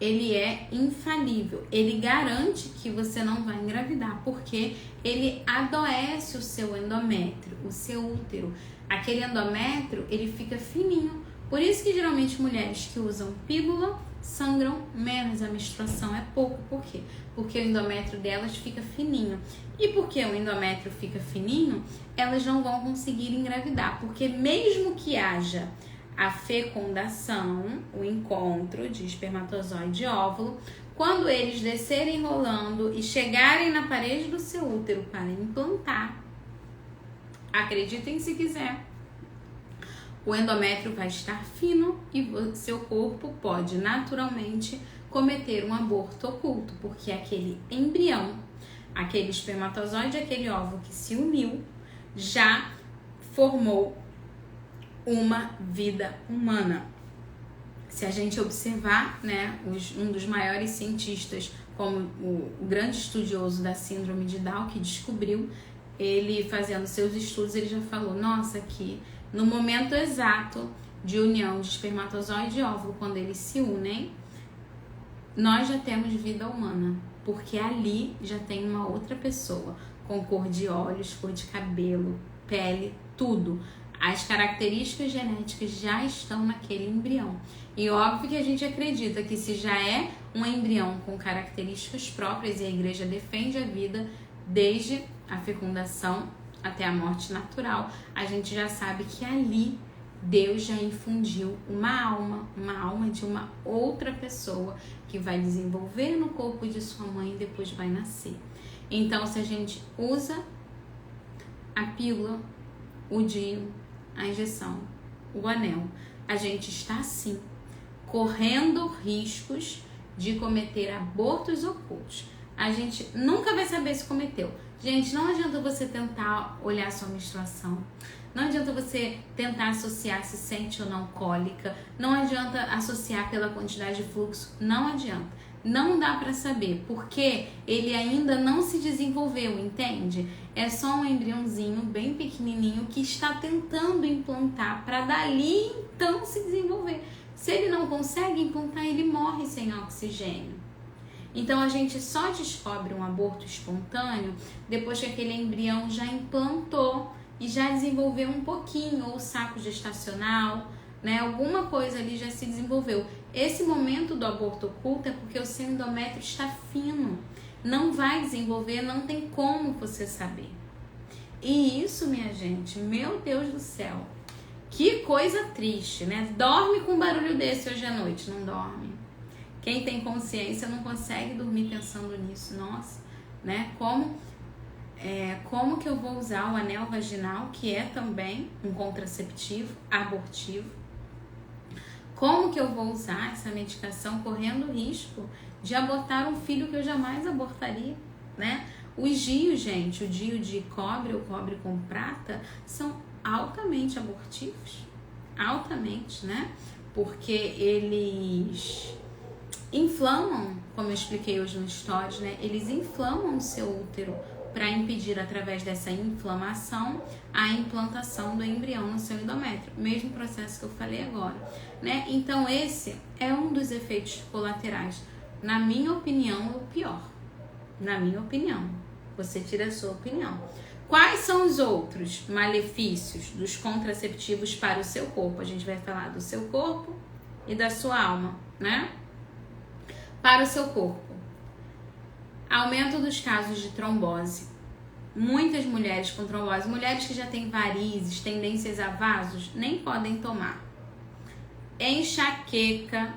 ele é infalível, ele garante que você não vai engravidar, porque ele adoece o seu endométrio, o seu útero. Aquele endométrio, ele fica fininho, por isso que geralmente mulheres que usam pílula sangram menos, a menstruação é pouco. Por quê? Porque o endométrio delas fica fininho. E porque o endométrio fica fininho, elas não vão conseguir engravidar, porque mesmo que haja a fecundação, o encontro de espermatozoide e óvulo, quando eles descerem rolando e chegarem na parede do seu útero para implantar, acreditem se quiser, o endométrio vai estar fino e seu corpo pode naturalmente cometer um aborto oculto, porque aquele embrião, aquele espermatozoide, aquele óvulo que se uniu, já formou uma vida humana. Se a gente observar, né, um dos maiores cientistas, como o grande estudioso da síndrome de Down, que descobriu, ele fazendo seus estudos, ele já falou, nossa, que no momento exato de união de espermatozoide e óvulo, quando eles se unem, nós já temos vida humana, porque ali já tem uma outra pessoa, com cor de olhos, cor de cabelo, pele, tudo. As características genéticas já estão naquele embrião. E óbvio que a gente acredita que se já é um embrião com características próprias, e a igreja defende a vida desde a fecundação até a morte natural, a gente já sabe que ali Deus já infundiu uma alma de uma outra pessoa que vai desenvolver no corpo de sua mãe e depois vai nascer. Então, se a gente usa a pílula, o DIU, a injeção, o anel, a gente está sim correndo riscos de cometer abortos ocultos. A gente nunca vai saber se cometeu. Gente, não adianta você tentar olhar sua menstruação. Não adianta você tentar associar se sente ou não cólica. Não adianta associar pela quantidade de fluxo. Não adianta. Não dá para saber, porque ele ainda não se desenvolveu, entende? É só um embriãozinho bem pequenininho que está tentando implantar para dali então se desenvolver. Se ele não consegue implantar, ele morre sem oxigênio. Então a gente só descobre um aborto espontâneo depois que aquele embrião já implantou e já desenvolveu um pouquinho, ou saco gestacional, né? Alguma coisa ali já se desenvolveu. Esse momento do aborto oculto é porque o seu endométrio está fino, não vai desenvolver, não tem como você saber. E isso, minha gente, meu Deus do céu, que coisa triste, né? Dorme com um barulho desse hoje à noite, não dorme. Quem tem consciência não consegue dormir pensando nisso, nossa, né? Como que eu vou usar o anel vaginal, que é também um contraceptivo abortivo? Como que eu vou usar essa medicação correndo o risco de abortar um filho que eu jamais abortaria, né? Os DIUs, gente, o DIU de cobre ou cobre com prata, são altamente abortivos, altamente, né? Porque eles inflamam, como eu expliquei hoje no Stories, né? Eles inflamam o seu útero para impedir, através dessa inflamação, a implantação do embrião no seu endométrio. Mesmo processo que eu falei agora, né? Então, esse é um dos efeitos colaterais. Na minha opinião, o pior. Na minha opinião. Você tira a sua opinião. Quais são os outros malefícios dos contraceptivos para o seu corpo? A gente vai falar do seu corpo e da sua alma, né? Para o seu corpo. Aumento dos casos de trombose. Muitas mulheres com trombose, mulheres que já têm varizes, tendências a vasos, nem podem tomar. Enxaqueca,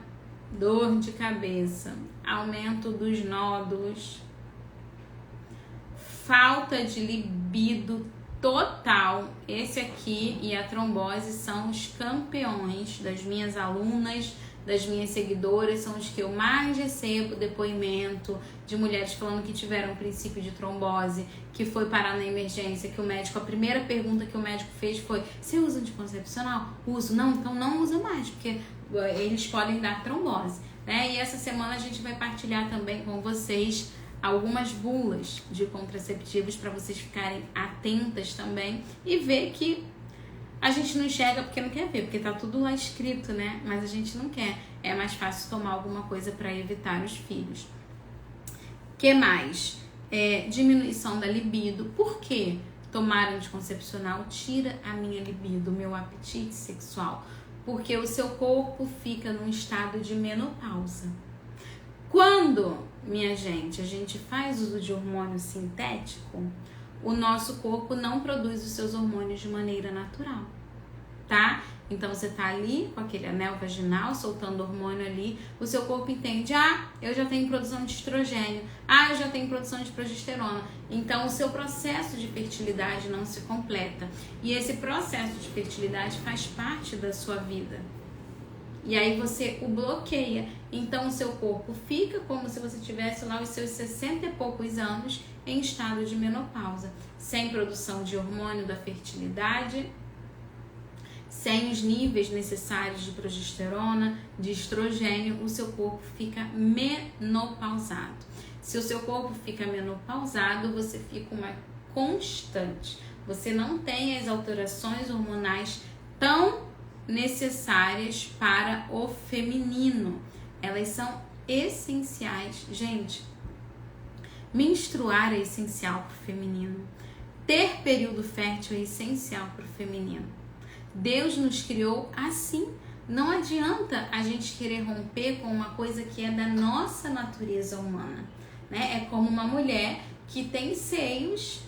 dor de cabeça, aumento dos nódulos, falta de libido total. Esse aqui e a trombose são os campeões das minhas alunas, das minhas seguidoras, são os que eu mais recebo depoimento de mulheres falando que tiveram um princípio de trombose, que foi parar na emergência, que o médico, a primeira pergunta que o médico fez foi: você usa anticoncepcional? Uso. Não, então não usa mais, porque eles podem dar trombose, né? E essa semana a gente vai partilhar também com vocês algumas bulas de contraceptivos para vocês ficarem atentas também e ver que a gente não enxerga porque não quer ver, porque tá tudo lá escrito, né? Mas a gente não quer. É mais fácil tomar alguma coisa para evitar os filhos. Que mais? Diminuição da libido. Por quê? Tomar anticoncepcional tira a minha libido, o meu apetite sexual. Porque o seu corpo fica num estado de menopausa. Quando, minha gente, a gente faz uso de hormônio sintético, o nosso corpo não produz os seus hormônios de maneira natural, tá? Então você tá ali com aquele anel vaginal, soltando hormônio ali, o seu corpo entende: ah, eu já tenho produção de estrogênio, ah, eu já tenho produção de progesterona. Então o seu processo de fertilidade não se completa. E esse processo de fertilidade faz parte da sua vida. E aí você o bloqueia. Então o seu corpo fica como se você tivesse lá os seus 60 e poucos anos em estado de menopausa, sem produção de hormônio da fertilidade, sem os níveis necessários de progesterona, de estrogênio, o seu corpo fica menopausado. Se o seu corpo fica menopausado, você fica uma constante. Você não tem as alterações hormonais tão necessárias para o feminino. Elas são essenciais. Gente, menstruar é essencial para o feminino. Ter período fértil é essencial para o feminino. Deus nos criou assim. Não adianta a gente querer romper com uma coisa que é da nossa natureza humana, né? É como uma mulher que tem seios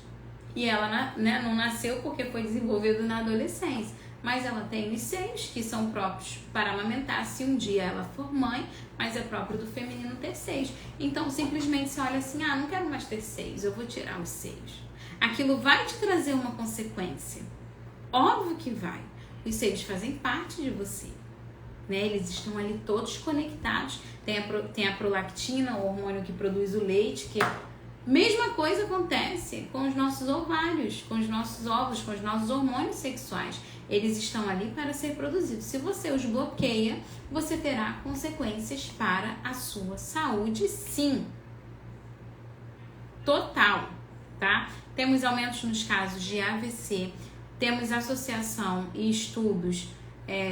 e ela, né, não nasceu porque foi desenvolvido na adolescência, mas ela tem os seios que são próprios para amamentar se um dia ela for mãe, mas é próprio do feminino ter seios. Então simplesmente você olha assim: ah, não quero mais ter seios, eu vou tirar os seios. Aquilo vai te trazer uma consequência. Óbvio que vai. Os seios fazem parte de você, né? Eles estão ali todos conectados. Tem a prolactina, o hormônio que produz o leite, que mesma coisa acontece com os nossos ovários, com os nossos óvulos, com os nossos hormônios sexuais. Eles estão ali para ser produzidos. Se você os bloqueia, você terá consequências para a sua saúde, sim. Total, tá? Temos aumentos nos casos de AVC, temos associação e estudos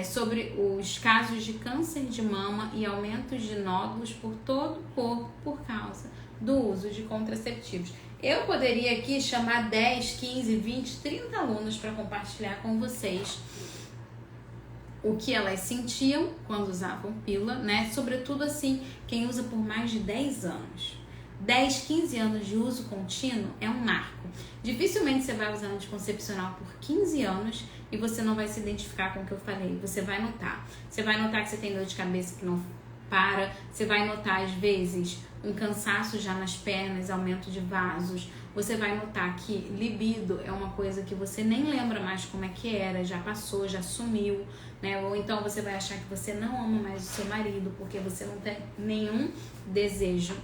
sobre os casos de câncer de mama e aumentos de nódulos por todo o corpo por causa do uso de contraceptivos. Eu poderia aqui chamar 10, 15, 20, 30 alunos para compartilhar com vocês o que elas sentiam quando usavam pílula, né? Sobretudo assim, quem usa por mais de 10 anos. 10, 15 anos de uso contínuo é um marco. Dificilmente você vai usar anticoncepcional por 15 anos e você não vai se identificar com o que eu falei. Você vai notar. Você vai notar que você tem dor de cabeça que não para. Você vai notar, às vezes, um cansaço já nas pernas, aumento de vasos. Você vai notar que libido é uma coisa que você nem lembra mais como é que era, já passou, já sumiu, né? Ou então você vai achar que você não ama mais o seu marido porque você não tem nenhum desejo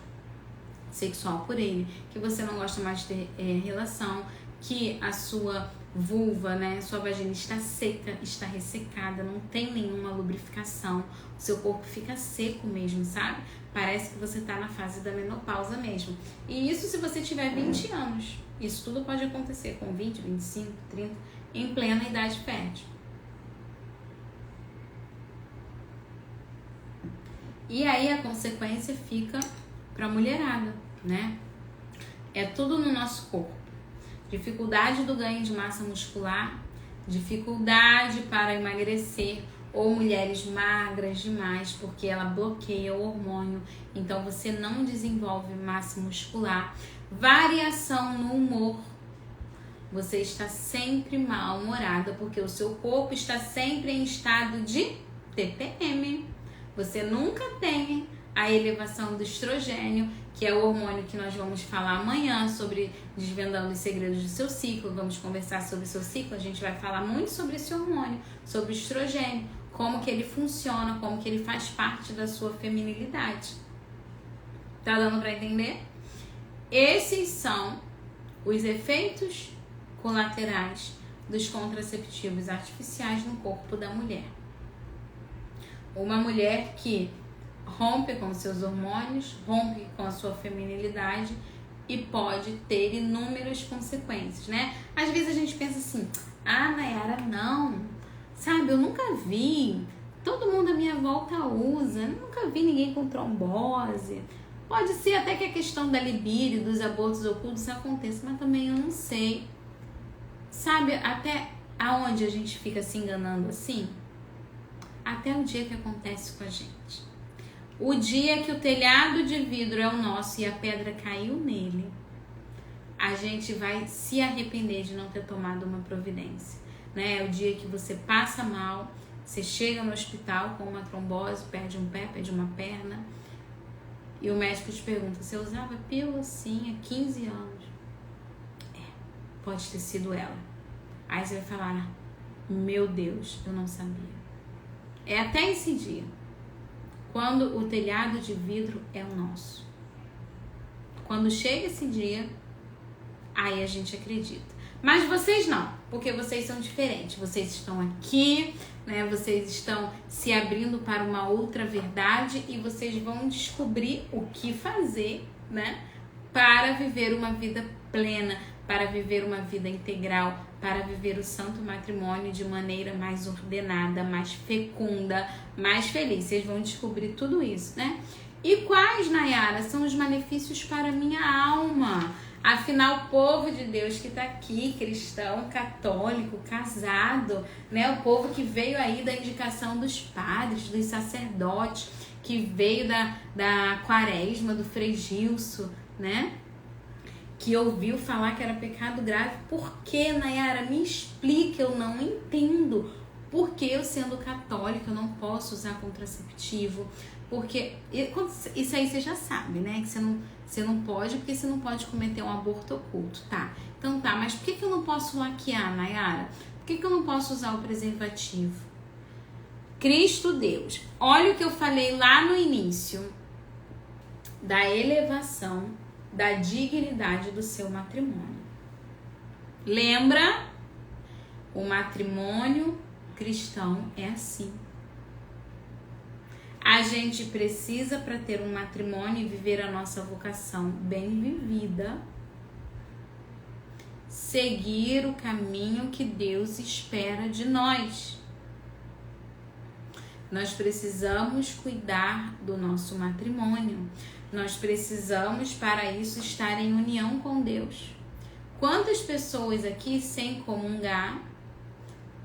sexual por ele, que você não gosta mais de ter relação, que a sua vulva, né? Sua vagina está seca, está ressecada, não tem nenhuma lubrificação. O seu corpo fica seco mesmo, sabe? Parece que você tá na fase da menopausa mesmo. E isso se você tiver 20 anos. Isso tudo pode acontecer com 20, 25, 30, em plena idade fértil. E aí a consequência fica pra mulherada, né? É tudo no nosso corpo. Dificuldade do ganho de massa muscular, dificuldade para emagrecer, ou mulheres magras demais, porque ela bloqueia o hormônio, então você não desenvolve massa muscular. Variação no humor. Você está sempre mal-humorada, porque o seu corpo está sempre em estado de TPM. Você nunca tem a elevação do estrogênio, que é o hormônio que nós vamos falar amanhã sobre desvendando os segredos do seu ciclo. Vamos conversar sobre o seu ciclo, a gente vai falar muito sobre esse hormônio, sobre o estrogênio, como que ele funciona, como que ele faz parte da sua feminilidade. Tá dando para entender? Esses são os efeitos colaterais dos contraceptivos artificiais no corpo da mulher. Uma mulher que rompe com seus hormônios, rompe com a sua feminilidade e pode ter inúmeras consequências, né? Às vezes a gente pensa assim, Nayara, não, sabe, eu nunca vi, todo mundo à minha volta usa, eu nunca vi ninguém com trombose. Pode ser até que a questão da libido, dos abortos ocultos aconteça, mas também eu não sei. Sabe, até aonde a gente fica se enganando assim? Até o dia que acontece com a gente. O dia que o telhado de vidro é o nosso e a pedra caiu nele, a gente vai se arrepender de não ter tomado uma providência, né? É o dia que você passa mal, você chega no hospital com uma trombose, perde um pé, perde uma perna, e o médico te pergunta, você usava pílula? Sim, há 15 anos. Pode ter sido ela. Aí você vai falar, meu Deus, eu não sabia. É até esse dia, quando o telhado de vidro é o nosso. Quando chega esse dia, aí a gente acredita. Mas vocês não, porque vocês são diferentes. Vocês estão aqui, né? Vocês estão se abrindo para uma outra verdade e vocês vão descobrir o que fazer, né? Para viver uma vida plena, para viver uma vida integral, para viver o santo matrimônio de maneira mais ordenada, mais fecunda, mais feliz. Vocês vão descobrir tudo isso, né? E quais, Nayara, são os malefícios para a minha alma? Afinal, o povo de Deus que está aqui, cristão, católico, casado, né? O povo que veio aí da indicação dos padres, dos sacerdotes, que veio da quaresma, do Frei Gilson, né? Que ouviu falar que era pecado grave. Por que, Nayara? Me explica, eu não entendo. Por que eu, sendo católica, eu não posso usar contraceptivo? Porque isso aí você já sabe, né? Que você não pode, porque você não pode cometer um aborto oculto, tá? Então tá, mas por que eu não posso laquear, Nayara? Por que eu não posso usar o preservativo? Cristo Deus, olha o que eu falei lá no início da elevação da dignidade do seu matrimônio. Lembra? O matrimônio cristão é assim. A gente precisa, para ter um matrimônio e viver a nossa vocação bem vivida, seguir o caminho que Deus espera de nós. Nós precisamos cuidar do nosso matrimônio. Nós precisamos, para isso, estar em união com Deus. Quantas pessoas aqui sem comungar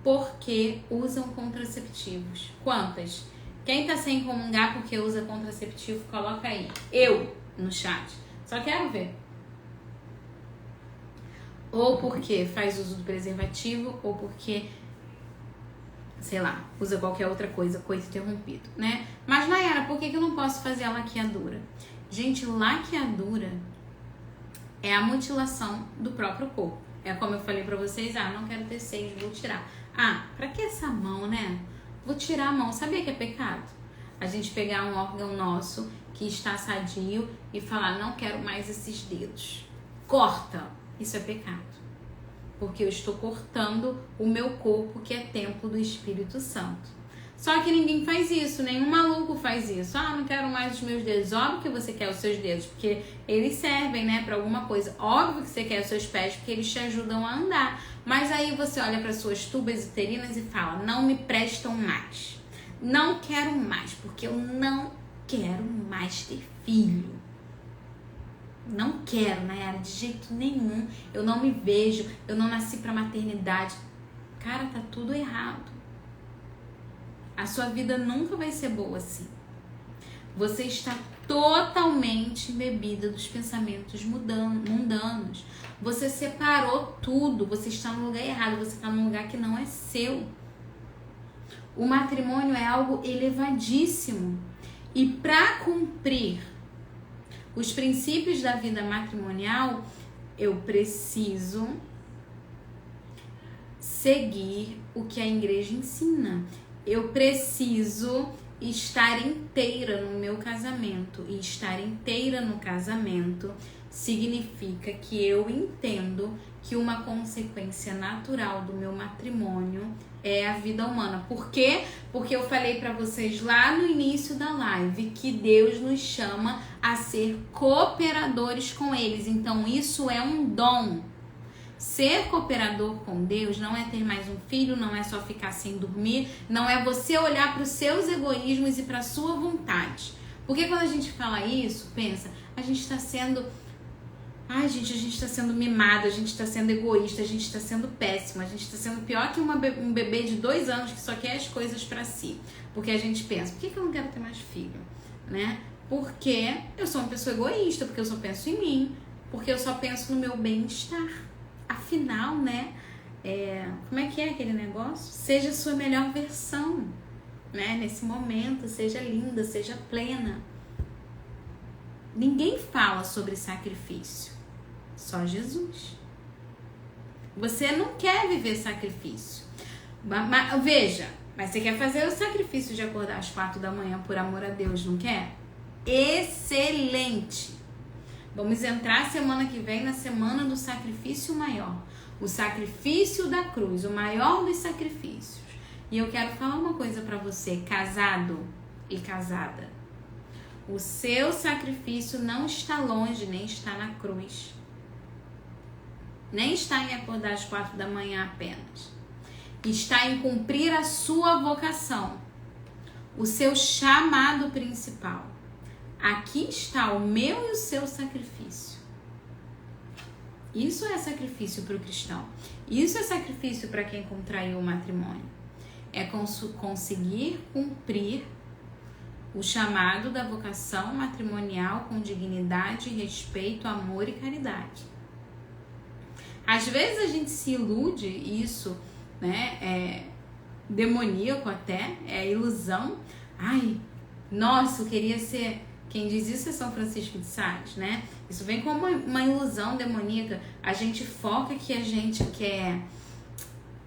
porque usam contraceptivos? Quantas? Quem tá sem comungar porque usa contraceptivo, coloca aí. Eu, no chat. Só quero ver. Ou porque faz uso do preservativo, ou porque, sei lá, usa qualquer outra coisa, coito interrompido, né? Mas, Nayara, por que eu não posso fazer a laqueadura? Gente, laqueadura é a mutilação do próprio corpo. É como eu falei pra vocês, não quero ter seios, vou tirar. Pra que essa mão, né? Vou tirar a mão. Sabia que é pecado? A gente pegar um órgão nosso que está sadio e falar, não quero mais esses dedos. Corta. Isso é pecado. porque eu estou cortando o meu corpo, que é templo do Espírito Santo. Só que ninguém faz isso, nenhum maluco faz isso. Ah, não quero mais os meus dedos. Óbvio que você quer os seus dedos, porque eles servem, né, para alguma coisa. Óbvio que você quer os seus pés, porque eles te ajudam a andar. Mas aí você olha para suas tubas uterinas e fala: não me prestam mais. Não quero mais, porque eu não quero mais ter filho. Não quero, Nayara, de jeito nenhum. Eu não me vejo, eu não nasci para maternidade. Cara, tá tudo errado. A sua vida nunca vai ser boa assim. Você está totalmente embebida dos pensamentos mundanos. Você separou tudo. Você está no lugar errado. Você está num lugar que não é seu. O matrimônio é algo elevadíssimo. E para cumprir os princípios da vida matrimonial, eu preciso seguir o que a igreja ensina. Eu preciso estar inteira no meu casamento. E estar inteira no casamento significa que eu entendo que uma consequência natural do meu matrimônio é a vida humana. Por quê? Porque eu falei para vocês lá no início da live que Deus nos chama a ser cooperadores com eles. Então isso é um dom. Ser cooperador com Deus não é ter mais um filho, não é só ficar sem dormir, não é você olhar para os seus egoísmos e para a sua vontade. Porque quando a gente fala isso, pensa, a gente está sendo... Ai, gente, a gente está sendo mimado, a gente está sendo egoísta, a gente está sendo péssimo, a gente está sendo pior que um bebê de 2 anos que só quer as coisas para si. Porque a gente pensa, por que eu não quero ter mais filho? Né? Porque eu sou uma pessoa egoísta, porque eu só penso em mim, porque eu só penso no meu bem-estar. Afinal, né, como é que é aquele negócio? Seja a sua melhor versão, né, nesse momento, seja linda, seja plena. Ninguém fala sobre sacrifício, só Jesus. Você não quer viver sacrifício. Veja, mas você quer fazer o sacrifício de acordar às 4 da manhã por amor a Deus, não quer? Excelente! Vamos entrar semana que vem na semana do sacrifício maior. O sacrifício da cruz, o maior dos sacrifícios. E eu quero falar uma coisa pra você, casado e casada. O seu sacrifício não está longe, nem está na cruz. Nem está em acordar às 4 da manhã apenas. Está em cumprir a sua vocação. O seu chamado principal. Aqui está o meu e o seu sacrifício. Isso é sacrifício para o cristão. Isso é sacrifício para quem contraiu o matrimônio. É conseguir cumprir o chamado da vocação matrimonial com dignidade, respeito, amor e caridade. Às vezes a gente se ilude, isso, né, é demoníaco até, é ilusão. Ai, nossa, eu queria ser... Quem diz isso é São Francisco de Sales, né? Isso vem como uma ilusão demoníaca. A gente foca que a gente quer,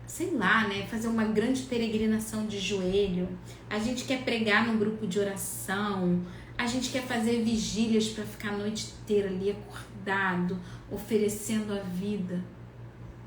sei lá, né? Fazer uma grande peregrinação de joelho. A gente quer pregar num grupo de oração. A gente quer fazer vigílias para ficar a noite inteira ali acordado, oferecendo a vida.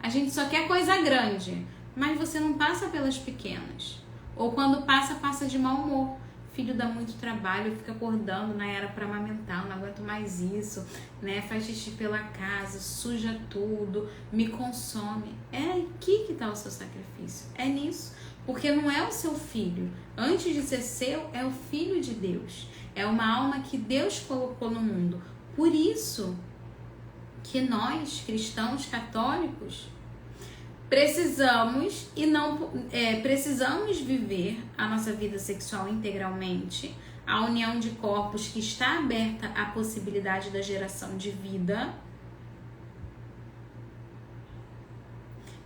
A gente só quer coisa grande, mas você não passa pelas pequenas. Ou quando passa, passa de mau humor. Filho dá muito trabalho, fica acordando na era para amamentar, não aguento mais isso, né? Faz xixi pela casa, suja tudo, me consome. É aqui que está o seu sacrifício, é nisso. Porque não é o seu filho. Antes de ser seu, é o filho de Deus. É uma alma que Deus colocou no mundo. Por isso que nós, cristãos católicos, precisamos viver a nossa vida sexual integralmente, a união de corpos que está aberta à possibilidade da geração de vida,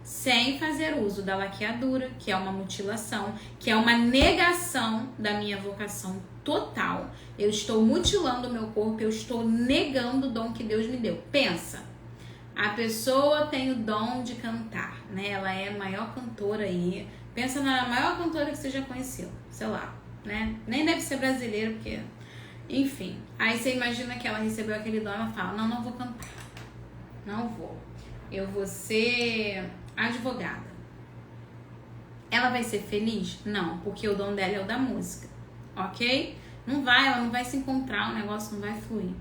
sem fazer uso da laqueadura, que é uma mutilação, que é uma negação da minha vocação total. Eu estou mutilando o meu corpo, eu estou negando o dom que Deus me deu. Pensa. A pessoa tem o dom de cantar, né? Ela é a maior cantora aí. Pensa na maior cantora que você já conheceu, sei lá, né? Nem deve ser brasileira, porque... Enfim. Aí você imagina que ela recebeu aquele dom e ela fala, não vou cantar. Não vou. eu vou ser advogada. Ela vai ser feliz? Não, porque o dom dela é o da música, ok? Ela não vai se encontrar, o negócio não vai fluir.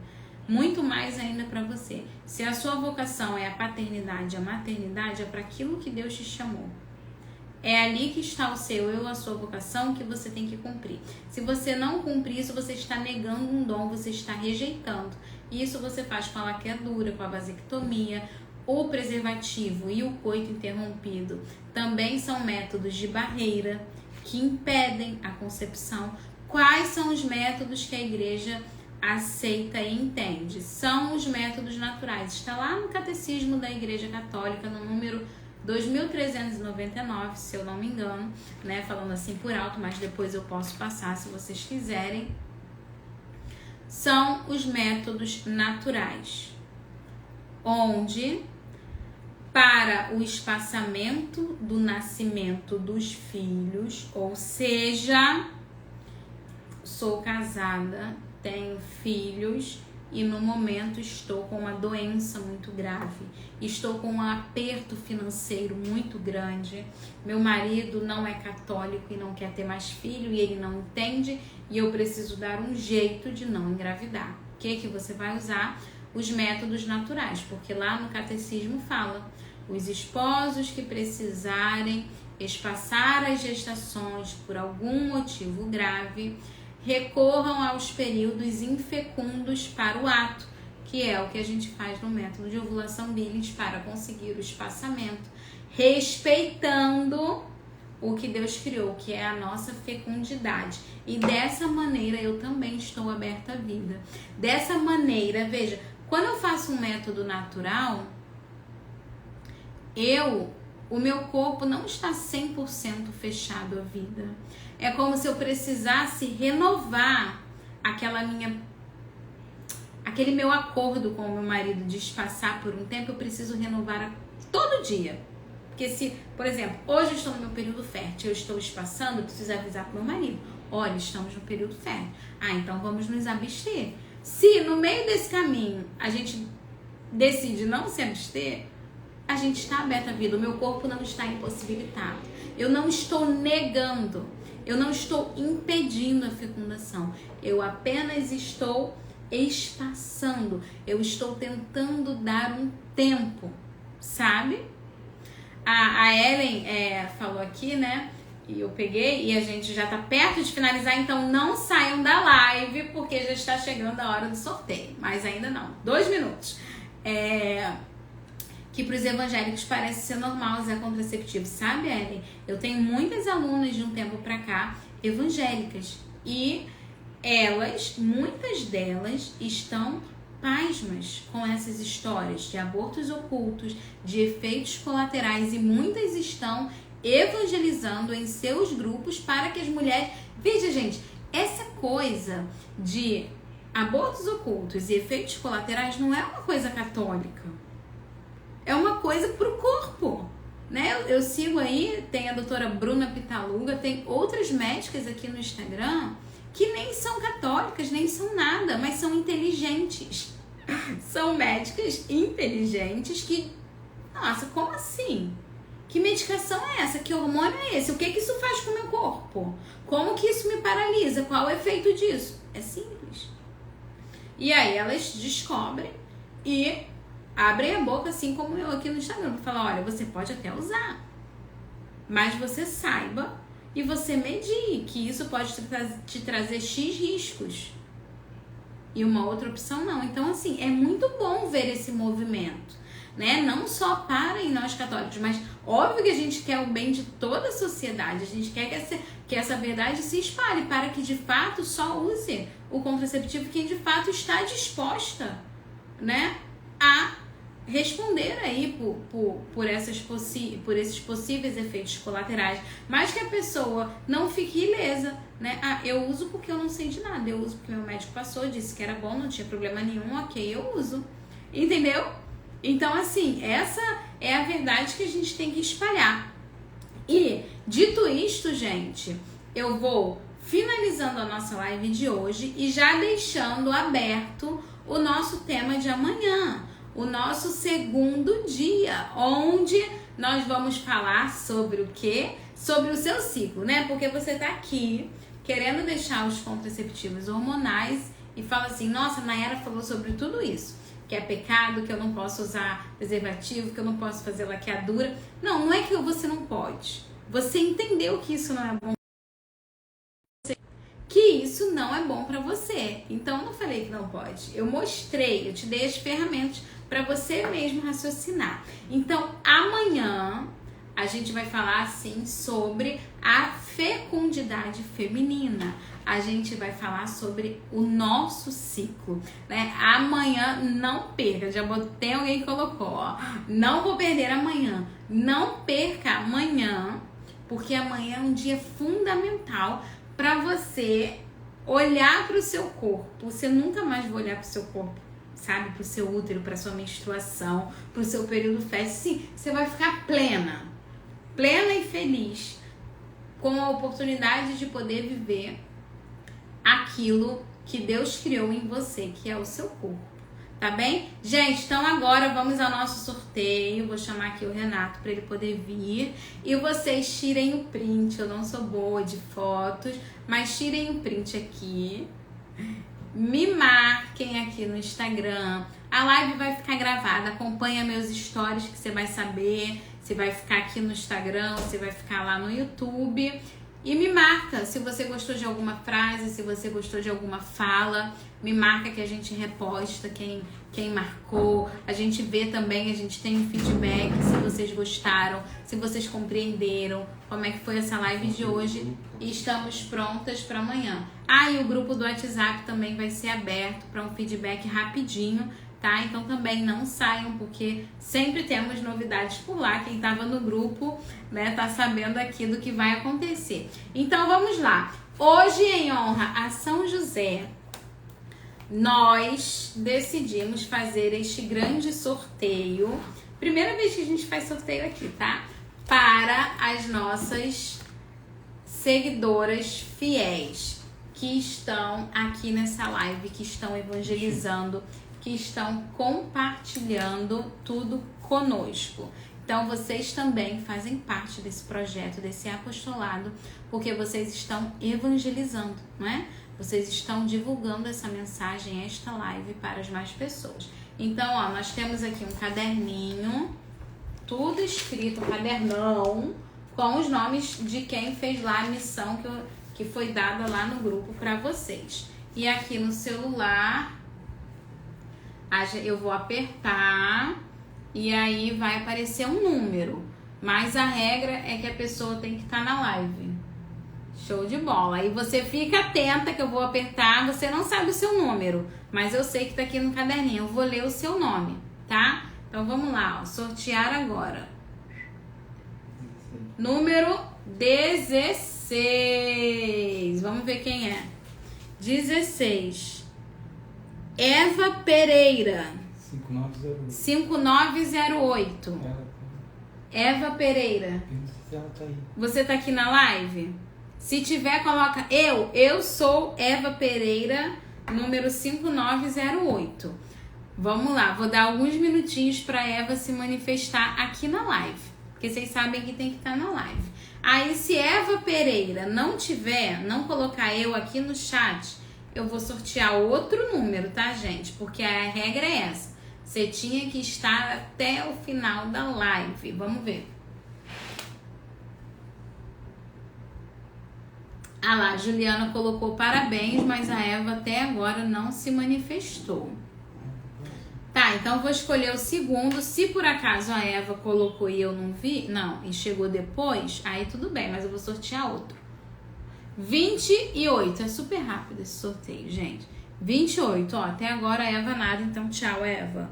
Muito mais ainda para você. Se a sua vocação é a paternidade, a maternidade, é para aquilo que Deus te chamou. É ali que está o seu eu, a sua vocação, que você tem que cumprir. Se você não cumprir isso, você está negando um dom, você está rejeitando. Isso você faz com a laqueadura, com a vasectomia. O preservativo e o coito interrompido também são métodos de barreira que impedem a concepção. Quais são os métodos que a igreja aceita e entende? São os métodos naturais. Está lá no Catecismo da Igreja Católica, no número 2399, se eu não me engano, né? Falando assim por alto, mas depois eu posso passar se vocês quiserem. São os métodos naturais, onde, para o espaçamento do nascimento dos filhos, ou seja, sou casada, tenho filhos e no momento estou com uma doença muito grave, estou com um aperto financeiro muito grande, meu marido não é católico e não quer ter mais filho e ele não entende e eu preciso dar um jeito de não engravidar. O que você vai usar? Os métodos naturais, porque lá no catecismo fala: os esposos que precisarem espaçar as gestações por algum motivo grave, recorram aos períodos infecundos para o ato, que é o que a gente faz no método de ovulação Billings para conseguir o espaçamento, respeitando o que Deus criou, que é a nossa fecundidade. E dessa maneira eu também estou aberta à vida. Dessa maneira, veja, quando eu faço um método natural, o meu corpo não está 100% fechado à vida. É como se eu precisasse renovar aquele meu acordo com o meu marido de espaçar por um tempo. Eu preciso renovar todo dia. Porque se, por exemplo, hoje eu estou no meu período fértil, eu estou espaçando, eu preciso avisar para o meu marido: olha, estamos no período fértil. Então vamos nos abster. Se no meio desse caminho a gente decide não se abster, a gente está aberto à vida. O meu corpo não está impossibilitado. Eu não estou negando. Eu não estou impedindo a fecundação. Eu apenas estou espaçando. Eu estou tentando dar um tempo, sabe? A Ellen falou aqui, né? E eu peguei e a gente já tá perto de finalizar. Então não saiam da live porque já está chegando a hora do sorteio. Mas ainda não. 2 minutos. Que para os evangélicos parece ser normal usar contraceptivo. Sabe, Ellen? Eu tenho muitas alunas de um tempo para cá, evangélicas, e muitas delas estão pasmas com essas histórias de abortos ocultos, de efeitos colaterais, e muitas estão evangelizando em seus grupos para que as mulheres... Veja, gente, essa coisa de abortos ocultos e efeitos colaterais não é uma coisa católica. É uma coisa pro corpo, né? Eu sigo aí, tem a doutora Bruna Pitaluga, tem outras médicas aqui no Instagram que nem são católicas, nem são nada, mas são inteligentes. São médicas inteligentes que... Nossa, como assim? Que medicação é essa? Que hormônio é esse? O que isso faz com o meu corpo? Como que isso me paralisa? Qual é o efeito disso? É simples. E aí elas descobrem e... abrem a boca, assim como eu aqui no Instagram, para falar: olha, você pode até usar, mas você saiba e você medie que isso pode te trazer X riscos. E uma outra opção não. Então, assim, é muito bom ver esse movimento, né? Não só para em nós católicos, mas óbvio que a gente quer o bem de toda a sociedade. A gente quer que essa verdade se espalhe para que, de fato, só use o contraceptivo quem, de fato, está disposta, né, a responder aí por esses possíveis efeitos colaterais, mas que a pessoa não fique ilesa, né? Eu uso porque eu não sei de nada, eu uso porque meu médico passou, disse que era bom, não tinha problema nenhum, ok, eu uso, entendeu? Então, assim, essa é a verdade que a gente tem que espalhar. E, dito isto, gente, eu vou finalizando a nossa live de hoje e já deixando aberto o nosso tema de amanhã. o nosso segundo dia, onde nós vamos falar sobre o quê? Sobre o seu ciclo, né? Porque você tá aqui querendo deixar os contraceptivos hormonais e fala assim, nossa, a Nayara falou sobre tudo isso, que é pecado, que eu não posso usar preservativo, que eu não posso fazer laqueadura. Não é que você não pode. Você entendeu que isso não é bom, que isso não é bom pra você. Então eu não falei que não pode. Eu mostrei, eu te dei as ferramentas para você mesmo raciocinar. Então amanhã a gente vai falar assim sobre a fecundidade feminina. A gente vai falar sobre o nosso ciclo, né? Amanhã não perca, já botei, alguém que colocou, ó. Não vou perder amanhã. Não perca amanhã, porque amanhã é um dia fundamental para você olhar para o seu corpo. Você nunca mais vai olhar para o seu corpo, sabe? Para o seu útero, para sua menstruação, para o seu período fértil. Sim, você vai ficar plena e feliz, com a oportunidade de poder viver aquilo que Deus criou em você, que é o seu corpo, tá bem? Gente, então agora vamos ao nosso sorteio. Vou chamar aqui o Renato para ele poder vir e vocês tirem o print. Eu não sou boa de fotos, mas tirem o print aqui, me marquem aqui no Instagram. A live vai ficar gravada, acompanha meus stories que você vai saber se vai ficar aqui no Instagram, se vai ficar lá no YouTube. E me marca se você gostou de alguma frase, se você gostou de alguma fala. Me marca que a gente reposta quem marcou. A gente vê também, a gente tem um feedback se vocês gostaram, se vocês compreenderam como é que foi essa live de hoje. E estamos prontas para amanhã. E o grupo do WhatsApp também vai ser aberto para um feedback rapidinho, tá? Então também não saiam, porque sempre temos novidades por lá. Quem estava no grupo, né, tá sabendo aqui do que vai acontecer. Então vamos lá. Hoje, em honra a São José, nós decidimos fazer este grande sorteio. Primeira vez que a gente faz sorteio aqui, tá? Para as nossas seguidoras fiéis que estão aqui nessa live, que estão evangelizando, que estão compartilhando tudo conosco. Então vocês também fazem parte desse projeto, desse apostolado, porque vocês estão evangelizando, não é? Vocês estão divulgando essa mensagem, esta live para as mais pessoas. Então, ó, nós temos aqui um caderninho, tudo escrito, um cadernão, com os nomes de quem fez lá a missão que foi dada lá no grupo para vocês. E aqui no celular, eu vou apertar e aí vai aparecer um número. Mas a regra é que a pessoa tem que estar na live. Show de bola. Aí você fica atenta que eu vou apertar. Você não sabe o seu número, mas eu sei que tá aqui no caderninho. Eu vou ler o seu nome, tá? Então vamos lá, ó. Sortear agora. Número 16. Vamos ver quem é. 16. Eva Pereira. 5908. Eva Pereira. Você tá aqui na live? Se tiver, coloca eu sou Eva Pereira, número 5908. Vamos lá, vou dar alguns minutinhos para Eva se manifestar aqui na live, porque vocês sabem que tem que estar na live. Aí se Eva Pereira não tiver, não colocar eu aqui no chat, eu vou sortear outro número, tá, gente? Porque a regra é essa. Você tinha que estar até o final da live. Vamos ver. Lá, a Juliana colocou parabéns, mas a Eva até agora não se manifestou. Tá, então vou escolher o segundo. Se por acaso a Eva colocou e eu não vi, não, e chegou depois, aí tudo bem, mas eu vou sortear outro. 28, é super rápido esse sorteio, gente. 28, ó, até agora a Eva nada, então tchau, Eva.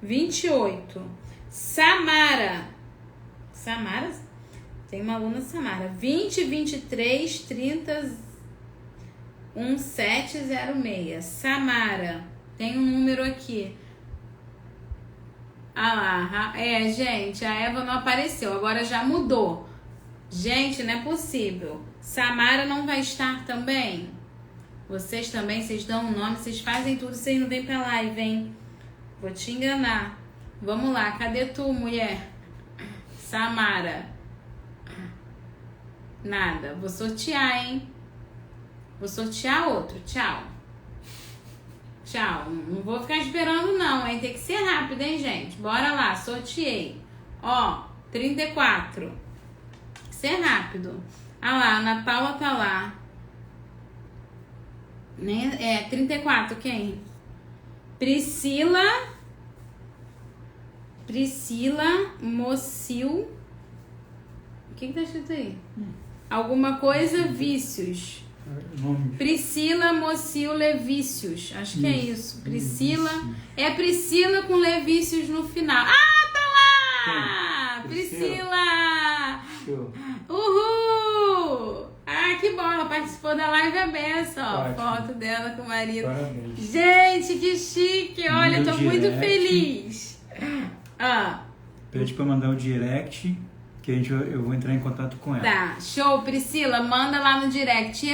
28, Samara. Tem uma aluna Samara. 20, 23, 30, 1706. Samara. Tem um número aqui. Lá. Gente, a Eva não apareceu. Agora já mudou. Gente, não é possível. Samara não vai estar também? Vocês também, vocês dão um nome, vocês fazem tudo, vocês não vêm pra live, hein? Vou te enganar. Vamos lá, cadê tu, mulher? Samara. Nada. Vou sortear, hein? Vou sortear outro. Tchau. Tchau. Não vou ficar esperando não, hein? Tem que ser rápido, hein, gente? Bora lá, sorteei. Ó, 34. Tem que ser rápido. Ah lá, a Ana Paula tá lá. Né? 34, quem? Priscila Mocil. O que tá escrito aí? Alguma coisa Vícios. Priscila Mocil Levícios. Acho que é isso. Priscila. É Priscila com Levícios no final. Ah, tá lá! Priscila! Uhul! Ah, que bom, ela participou da live aberta, ó. Ótimo. Foto dela com o marido. Parabéns. Gente, que chique! Olha, tô muito feliz. Pede pra mandar o direct, que eu vou entrar em contato com ela. Tá, show, Priscila, manda lá no direct,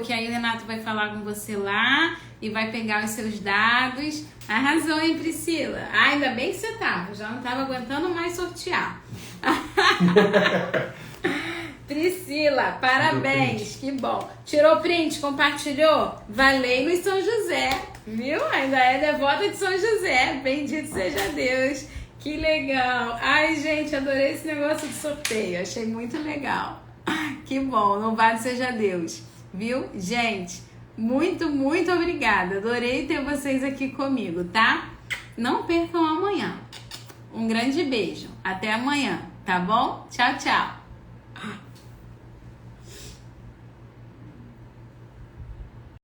que aí o Renato vai falar com você lá e vai pegar os seus dados. Arrasou, hein, Priscila? Ah, ainda bem que você tava, já não tava aguentando mais sortear. Priscila, parabéns, que bom. Tirou print, compartilhou? Valei no São José, viu? Ainda é devota de São José, bendito seja Deus. Que legal. Ai, gente, adorei esse negócio de sorteio, achei muito legal. Que bom, louvado seja Deus, viu? Gente, muito, muito obrigada. Adorei ter vocês aqui comigo, tá? Não percam amanhã. Um grande beijo. Até amanhã, tá bom? Tchau, tchau.